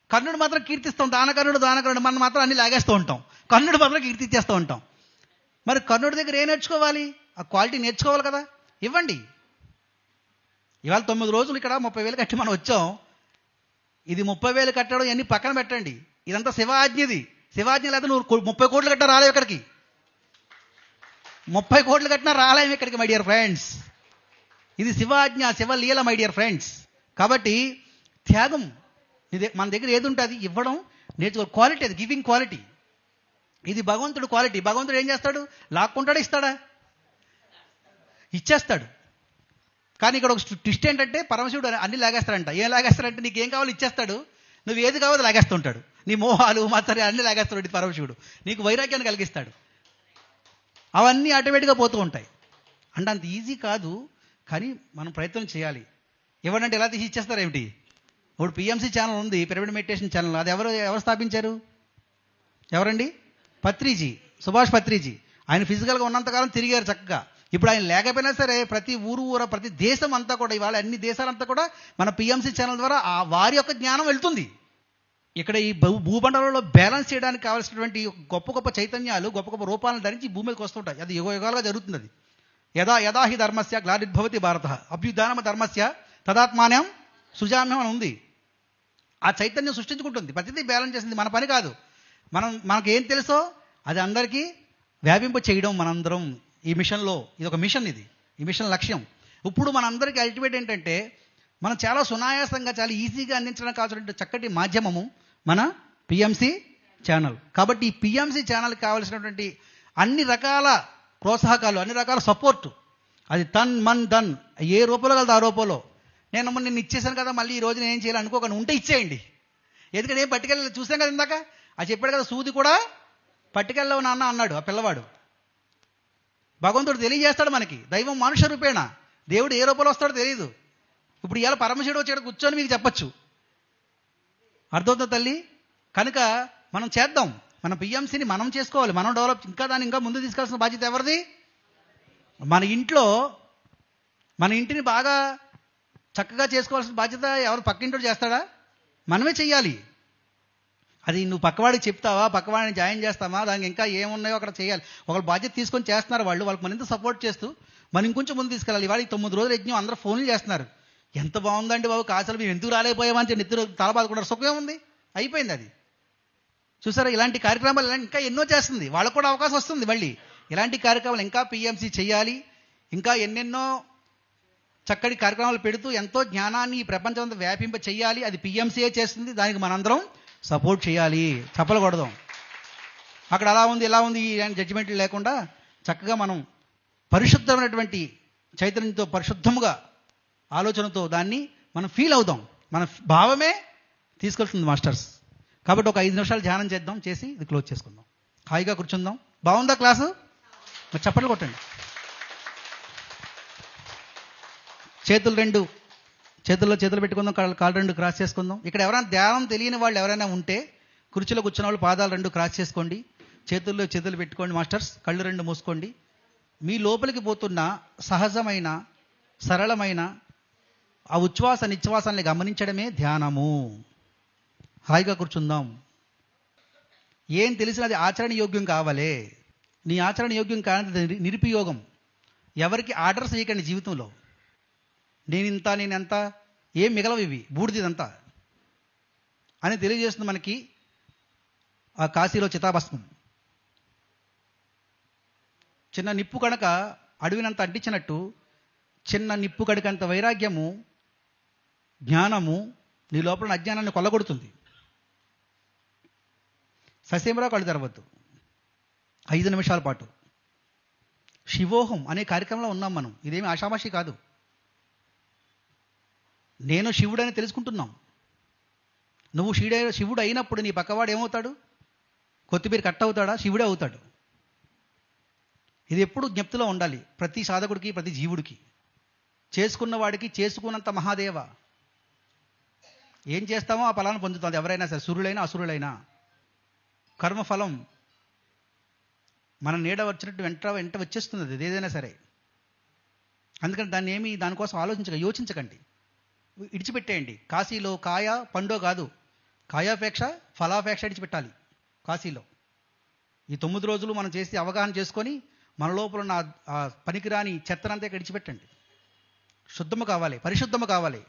కర్ణుడు మాత్రం కీర్తిస్తాం, దానకర్ణుడు మనం మాత్రం అన్ని లాగేస్తూ ఉంటాం. కర్ణుడు మాత్రం కీర్తిచ్చేస్తూ ఉంటాం. మరి కర్ణుడి దగ్గర ఏం నేర్చుకోవాలి? ఆ క్వాలిటీ నేర్చుకోవాలి కదా. ఇవ్వండి. ఇవాళ 9 రోజులు ఇక్కడ 30,000 కట్టి మనం వచ్చాం. ఇది 30,000 కట్టడం ఇవన్నీ పక్కన పెట్టండి. ఇదంతా శివాజ్ఞది. శివాజ్ఞ లేదా నువ్వు 30 కోట్లు కట్టినా రాలేవు ఇక్కడికి. 30 కోట్లు కట్టినా రాలేము ఇక్కడికి మై డియర్ ఫ్రెండ్స్. ఇది శివాజ్ఞ, శివలీల మై డియర్ ఫ్రెండ్స్. కాబట్టి త్యాగం మన దగ్గర ఏది ఉంటుంది ఇవ్వడం నేర్చుకో. క్వాలిటీ, అది గివింగ్ క్వాలిటీ. ఇది భగవంతుడు క్వాలిటీ. భగవంతుడు ఏం చేస్తాడు? లాక్కుంటాడా? ఇస్తాడా? ఇచ్చేస్తాడు. కానీ ఇక్కడ ఒక ట్విస్ట్ ఏంటంటే పరమశివుడు అన్ని లాగేస్తాడంట. ఏం లాగేస్తాడంటే నీకు ఏం కావాలో ఇచ్చేస్తాడు, నువ్వు ఏది కావాలో లాగేస్తుంటాడు. నీ మోహాలు మత్సరి అన్ని లాగేస్తాడు పరమశివుడు. నీకు వైరాగ్యాన్ని కలిగిస్తాడు. అవన్నీ ఆటోమేటిక్గా పోతూ ఉంటాయి. అంటే అంత ఈజీ కాదు, కానీ మనం ప్రయత్నం చేయాలి. ఎవరంటే ఎలా తీసి ఇచ్చేస్తారు ఏమిటి? ఇప్పుడు పిఎంసి ఛానల్ ఉంది, పిరమిడ్ మెడిటేషన్ ఛానల్. అది ఎవరు స్థాపించారు? ఎవరండి? పత్రిజీ, సుభాష్ పత్రిజీ. ఆయన ఫిజికల్గా ఉన్నంతకాలం తిరిగారు చక్కగా. ఇప్పుడు ఆయన లేకపోయినా సరే ప్రతి ఊరు ప్రతి దేశం అంతా కూడా, ఇవాళ అన్ని దేశాలంతా కూడా మన పిఎంసి ఛానల్ ద్వారా వారి యొక్క జ్ఞానం వెళ్తుంది. ఇక్కడ ఈ భూమండలంలో బ్యాలెన్స్ చేయడానికి కావాల్సినటువంటి గొప్ప గొప్ప చైతన్యాలు, గొప్ప గొప్ప రూపాలను ధరించి భూమి మీదకి వస్తుంటాయి. అది యుగాలుగా జరుగుతుంది. అది యదా హి ధర్మస్య గ్లానిర్భవతి భారత అభ్యుత్థానం ధర్మస్య తదాత్మానం సుజామ్యం అని ఉంది. ఆ చైతన్యం సృష్టించుకుంటుంది. ప్రతిదీ బ్యాలెన్స్ చేసింది. మన పని కాదు. మనకేం తెలుసో అది అందరికీ వ్యాపింప చేయడం మనందరం ఈ మిషన్లో. ఇది ఒక మిషన్. ఈ మిషన్ లక్ష్యం. ఇప్పుడు మనందరికీ అల్టిమేట్ ఏంటంటే మనం చాలా సునాయాసంగా, చాలా ఈజీగా అందించడానికి కావాల్సిన చక్కటి మాధ్యమము మన పిఎంసి ఛానల్. కాబట్టి ఈ పిఎంసి ఛానల్కి కావాల్సినటువంటి అన్ని రకాల ప్రోత్సాహకాలు, అన్ని రకాల సపోర్టు, అది తన్ మన్ ధన్ ఏ రూపంలో కలదు ఆ రూపంలో. నేను ఇచ్చేసాను కదా, మళ్ళీ ఈ రోజు నేను ఏం చేయాలి అనుకోకుండా ఉంటే ఇచ్చేయండి. ఎందుకంటే ఏం పట్టుకెళ్ళి చూసాం కదా ఇందాక, అది చెప్పాడు కదా, సూది కూడా పట్టుకెళ్ళవు నాన్న అన్నాడు ఆ పిల్లవాడు. భగవంతుడు తెలియజేస్తాడు మనకి. దైవం మనుష్య రూపేణ. దేవుడు ఏ రూపంలో వస్తాడో తెలియదు. ఇప్పుడు ఇవాళ పరమశివుడు వచ్చాడు కూర్చొని మీకు చెప్పచ్చు. అర్థమవుతుందా తల్లి? కనుక మనం చేద్దాం. మన పిఎంసిని మనం చేసుకోవాలి. మనం డెవలప్, దాన్ని ఇంకా ముందు తీసుకెళ్లాల్సిన బాధ్యత ఎవరిది? మన ఇంటిని బాగా చక్కగా చేసుకోవాల్సిన బాధ్యత ఎవరు? పక్కింటోడు చేస్తాడా? మనమే చెయ్యాలి. అది నువ్వు పక్కవాడికి చెప్తావా, పక్కవాడిని జాయిన్ చేస్తావా, దానికి ఇంకా ఏమున్నాయో అక్కడ చేయాలి. ఒకళ్ళు బాధ్యత తీసుకొని చేస్తున్నారు. వాళ్ళకి మరింత సపోర్ట్ చేస్తూ మనం ఇంకొంచెం ముందు తీసుకెళ్ళాలి. ఇవాళ 9 రోజులు యజ్ఞం అందరూ ఫోన్లు చేస్తున్నారు. ఎంత బాగుందండి బాబు, కాసలు మేము ఎందుకు రాలేకపోయామని చెప్పి నిద్ర తలబాదుకున్నారు. సుఖం ఉంది, అయిపోయింది అది. చూసారా? ఇలాంటి కార్యక్రమాలు ఇంకా ఎన్నో చేస్తుంది. వాళ్ళకు కూడా అవకాశం వస్తుంది. మళ్ళీ ఇలాంటి కార్యక్రమాలు ఇంకా పిఎంసి చేయాలి. ఇంకా ఎన్నెన్నో చక్కటి కార్యక్రమాలు పెడుతూ ఎంతో జ్ఞానాన్ని ఈ ప్రపంచం అంతా వ్యాపింప చేయాలి. అది పిఎంసీయే చేస్తుంది. దానికి మనందరం సపోర్ట్ చేయాలి. చెప్పలకూడదాం అక్కడ అలా ఉంది ఇలా ఉంది ఇలాంటి జడ్జిమెంట్లు లేకుండా చక్కగా మనం పరిశుద్ధమైనటువంటి చైతన్యంతో, పరిశుద్ధముగా ఆలోచనతో దాన్ని మనం ఫీల్ అవుదాం. మన భావమే తీసుకెళ్తుంది మాస్టర్స్. కాబట్టి ఒక 5 నిమిషాలు ధ్యానం చేద్దాం. చేసి ఇది క్లోజ్ చేసుకుందాం. హాయిగా కూర్చుందాం. బాగుందా క్లాసు? మరి చప్పట్లు కొట్టండి. చేతుల్లో చేతులు పెట్టుకుందాం. కాళ్ళు 2 క్రాస్ చేసుకుందాం. ఇక్కడ ఎవరైనా ధ్యానం తెలియని వాళ్ళు ఎవరైనా ఉంటే కుర్చీలో కూర్చున్న వాళ్ళు పాదాలు 2 క్రాస్ చేసుకోండి. చేతుల్లో చేతులు పెట్టుకోండి. మాస్టర్స్ కళ్ళు 2 మూసుకోండి. మీ లోపలికి పోతున్న సహజమైన, సరళమైన ఆ ఉచ్ఛ్వాస నిశ్వాసాన్ని గమనించడమే ధ్యానము. హాయిగా కూర్చుందాం. ఏం తెలిసినది ఆచరణ యోగ్యం కావాలే. నీ ఆచరణ యోగ్యం కానిది నిరుపయోగం. ఎవరికి ఆర్డర్స్ చేయకండి జీవితంలో. నేనెంత ఏం మిగలవు, ఇవి బూడిదంతా అని తెలియజేస్తుంది మనకి ఆ కాశీలో చితాభస్మం. చిన్న నిప్పు కనుక అడవినంత అంటించినట్టు, చిన్న నిప్పు కడికంత వైరాగ్యము, జ్ఞానము నీ లోపల అజ్ఞానాన్ని కొల్లగొడుతుంది. ససేమరా కళ్ళు తెరవద్దు. 5 నిమిషాల పాటు శివోహం అనే కార్యక్రమంలో ఉన్నాం మనం. ఇదేమి ఆషామాషి కాదు. నేను శివుడని తెలుసుకుంటున్నాం. నువ్వు శివుడు అయినప్పుడు నీ పక్కవాడు ఏమవుతాడు? కొత్తిమీర కట్ట అవుతాడా? శివుడే అవుతాడు. ఇది ఎప్పుడు జ్ఞప్తిలో ఉండాలి. ప్రతి సాధకుడికి, ప్రతి జీవుడికి. చేసుకున్న వాడికి చేసుకున్నంత మహాదేవ. ఏం చేస్తామో ఆ ఫలాన్ని పొందుతుంది ఎవరైనా సరే, సురులైనా అసురులైనా. కర్మఫలం మన నీడ వచ్చినట్టు వెంట వచ్చేస్తుంది అది ఏదైనా సరే. అందుకని దానికోసం యోచించకండి, ఇడిచిపెట్టేయండి. కాశీలో కాయ పండో కాదు, కాయాపేక్ష ఫలాపేక్ష ఇడిచిపెట్టాలి కాశీలో. ఈ 9 రోజులు మనం చేసి అవగాహన చేసుకొని మన లోపల ఉన్న ఆ పనికిరాని చెత్తనంతా ఇడిచిపెట్టండి. శుద్ధము కావాలి, పరిశుద్ధము కావాలి.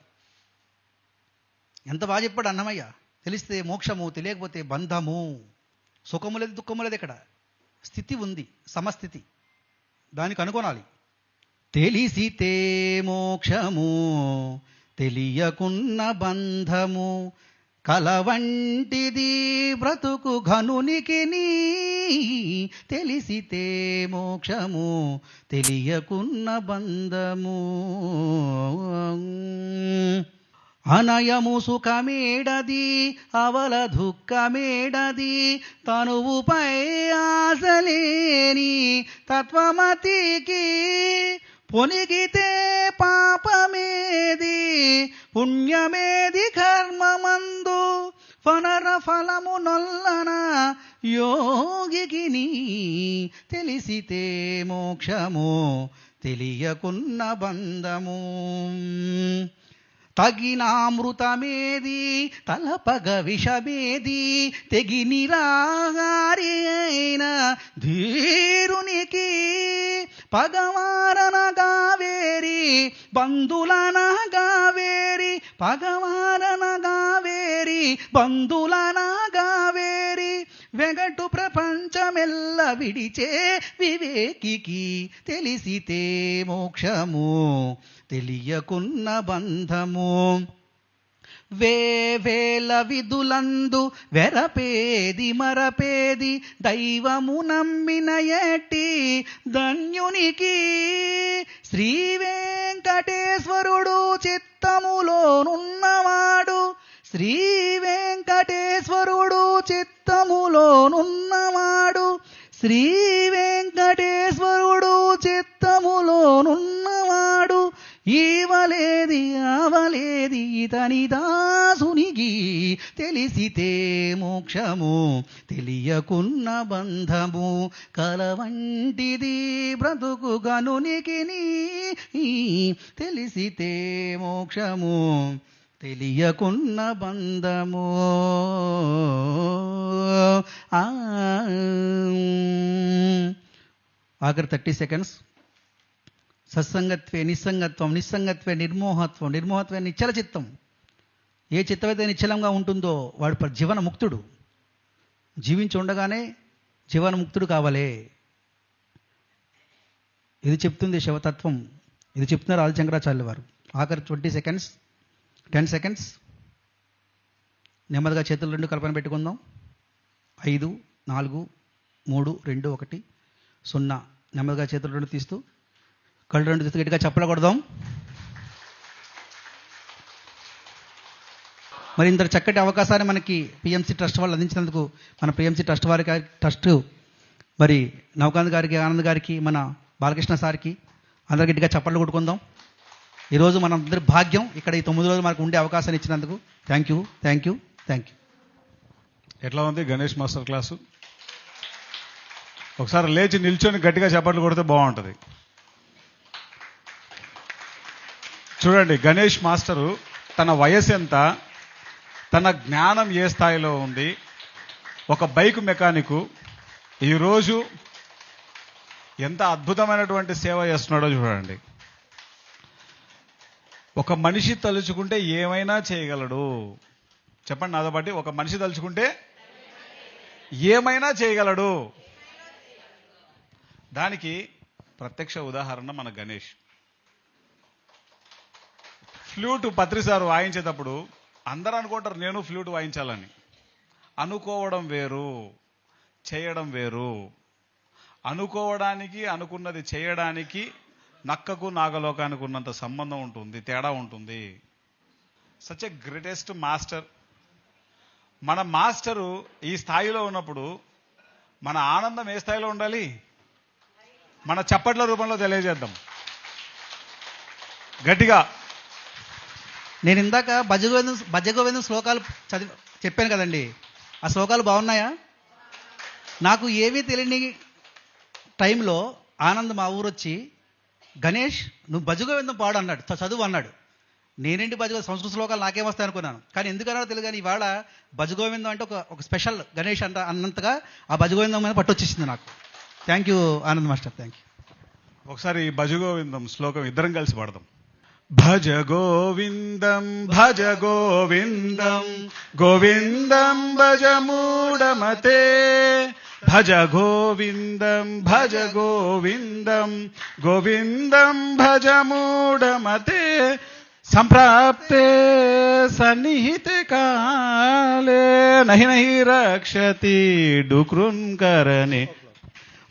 ఎంత బాగా చెప్పాడు అన్నమయ్య. తెలిస్తే మోక్షము, తెలియకపోతే బంధము. సుఖము లేదు, దుఃఖము లేదు. ఇక్కడ స్థితి ఉంది, సమస్థితి. దానికి అనుకోనాలి. తెలిసితే మోక్షము, తెలియకున్న బంధము, కలవంటిది బ్రతుకు ఘనునికి. తెలిసితే మోక్షము, తెలియకున్న బంధము. అనయము సుఖమేడది, అవల దుఃఖమేడది, తనువుపై ఆశలేని తత్వమతికి. పొనిగితే పాపమేది, పుణ్యమేది కర్మమందు, ఫనర ఫలము నొల్లన యోగికిని. తెలిసితే మోక్షము, తెలియకున్న బంధము. తగినామృతమేది, తలపగ విషమేది, తెగినిరాగారి అయిన ధీరునికి. పగవారనగా వేరి, బంధులనగా వేరి, పగవారనగా వేరి, బంధులనగా వేరి, వెగటు ప్రపంచమెల్ల విడిచే వివేకికి. తెలిసితే మోక్షము, తెలియకున్న బంధము. వేవేల విధులందు వెరపేది మరపేది, దైవము నమ్మిన ఎట్టి ధన్యునికి. శ్రీ వెంకటేశ్వరుడు చిత్తములోనున్నవాడు, శ్రీ వెంకటేశ్వరుడు చిత్తములోనున్నవాడు, శ్రీ వెంకటేశ్వరుడు చిత్తములోనున్నవాడు. ఈవలేది ఆవలేది ఇతని దాసునికి. తెలిసితే మోక్షము, తెలియకున్న బంధము, కలవంటిది బ్రతుకు గనునికి. తెలిసితే మోక్షము, తెలియకున్న బంధము. ఆఖరి 30 సెకండ్స్. సత్సంగత్వే నిస్సంగత్వం, నిస్సంగత్వే నిర్మోహత్వం, నిర్మోహత్వే నిశ్చల చిత్తం. ఏ చిత్తమైతే నిశ్చలంగా ఉంటుందో వాడు జీవన ముక్తుడు. జీవించి ఉండగానే జీవన ముక్తుడు కావాలే. ఇది చెప్తుంది శివతత్వం, ఇది చెప్తున్నారు ఆదిశంకరాచార్యుల వారు. ఆఖరి 20 సెకండ్స్, 10 సెకండ్స్. నెమ్మదిగా చేతులు 2 కల్పన పెట్టుకుందాం. 5, 4, 3, 2, 1, 0. నెమ్మదిగా చేతులు 2 తీస్తూ, కళ్ళు 2 తీస్తూ గట్టిగా చప్పట్లు కొడదాం. మరి ఇంత చక్కటి అవకాశాన్ని మనకి పిఎంసి ట్రస్ట్ వాళ్ళు అందించినందుకు మన పిఎంసి ట్రస్ట్ ట్రస్ట్ మరి నవకాంత్ గారికి, ఆనంద్ గారికి, మన బాలకృష్ణ సార్కి అందరు గట్టిగా చప్పట్లు కొట్టుకుందాం. ఈరోజు మన అందరి భాగ్యం ఇక్కడ ఈ 9 రోజులు మనకు ఉండే అవకాశాన్ని ఇచ్చినందుకు thank you, thank you, thank you. ఎట్లా ఉంది గణేష్ మాస్టర్ క్లాసు? ఒకసారి లేచి నిల్చొని గట్టిగా చప్పట్లు కొడితే బాగుంటుంది. చూడండి, గణేష్ మాస్టరు తన వయసు ఎంత, తన జ్ఞానం ఏ స్థాయిలో ఉంది. ఒక బైక్ మెకానికు ఈరోజు ఎంత అద్భుతమైనటువంటి సేవ చేస్తున్నాడో చూడండి. ఒక మనిషి తలుచుకుంటే ఏమైనా చేయగలడు. చెప్పండి నాతో పాటు, ఒక మనిషి తలుచుకుంటే ఏమైనా చేయగలడు. దానికి ప్రత్యక్ష ఉదాహరణ మన గణేష్. ఫ్లూట్ పత్రిసారు వాయించేటప్పుడు అందరూ అనుకుంటారు నేను ఫ్లూట్ వాయించాలని. అనుకోవడం వేరు, చేయడం వేరు. అనుకోవడానికి, అనుకున్నది చేయడానికి నక్కకు నాగలోకానికి ఉన్నంత సంబంధం ఉంటుంది, తేడా ఉంటుంది. Such a greatest master. మన మాస్టరు ఈ స్థాయిలో ఉన్నప్పుడు మన ఆనందం ఏ స్థాయిలో ఉండాలి? మన చప్పట్ల రూపంలో తెలియజేద్దాం గట్టిగా. నేను ఇందాక భజగోవిందం శ్లోకాలు చెప్పాను కదండి. ఆ శ్లోకాలు బాగున్నాయా? నాకు ఏమీ తెలియని టైంలో ఆనంద్ మా ఊరు వచ్చి, గణేష్ నువ్వు భజగోవిందం పాడు అన్నాడు, చదువు అన్నాడు. నేనేంటి సంస్కృత శ్లోకాలు నాకేమొస్తాయి అనుకున్నాను. కానీ ఎందుకన్నారో తెలియదు, కానీ ఇవాళ భజగోవిందం అంటే ఒక స్పెషల్ గణేష్ అన్నంతగా ఆ భజగోవిందం మీద పట్టొచ్చేసింది నాకు. Thank you Anand master, thank you. ఒకసారి భజగోవిందం శ్లోకం ఇద్దరం కలిసి పాడదాం. భజ గోవిందం భజ గోవిందం గోవిందం భజ మూఢమతే, భజ గోవిందం భజ గోవిందం గోవిందం భజ మూఢమతే, సంప్రాప్తే సన్నిహితే కాలే నహి నహి రక్షతి డుకృన్కరణే.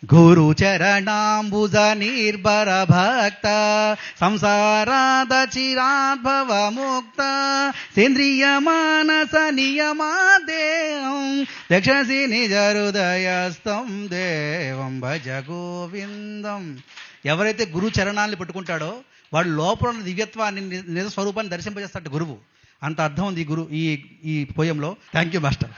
గురు చరణాంబుజ నిర్భర భక్త సంసారాద చిరాద్భవ ముక్త, సేంద్రియ మానస నియమాదేవం దక్షసి నిజ హృదయస్థం దేవం భజ గోవిందం. ఎవరైతే గురు చరణాన్ని పట్టుకుంటాడో వాడు లోపల ఉన్న దివ్యత్వాన్ని, నిజ స్వరూపాన్ని దర్శింపజేస్తాడు గురువు. అంత అర్థం ఉంది ఈ పోయంలో. Thank you master.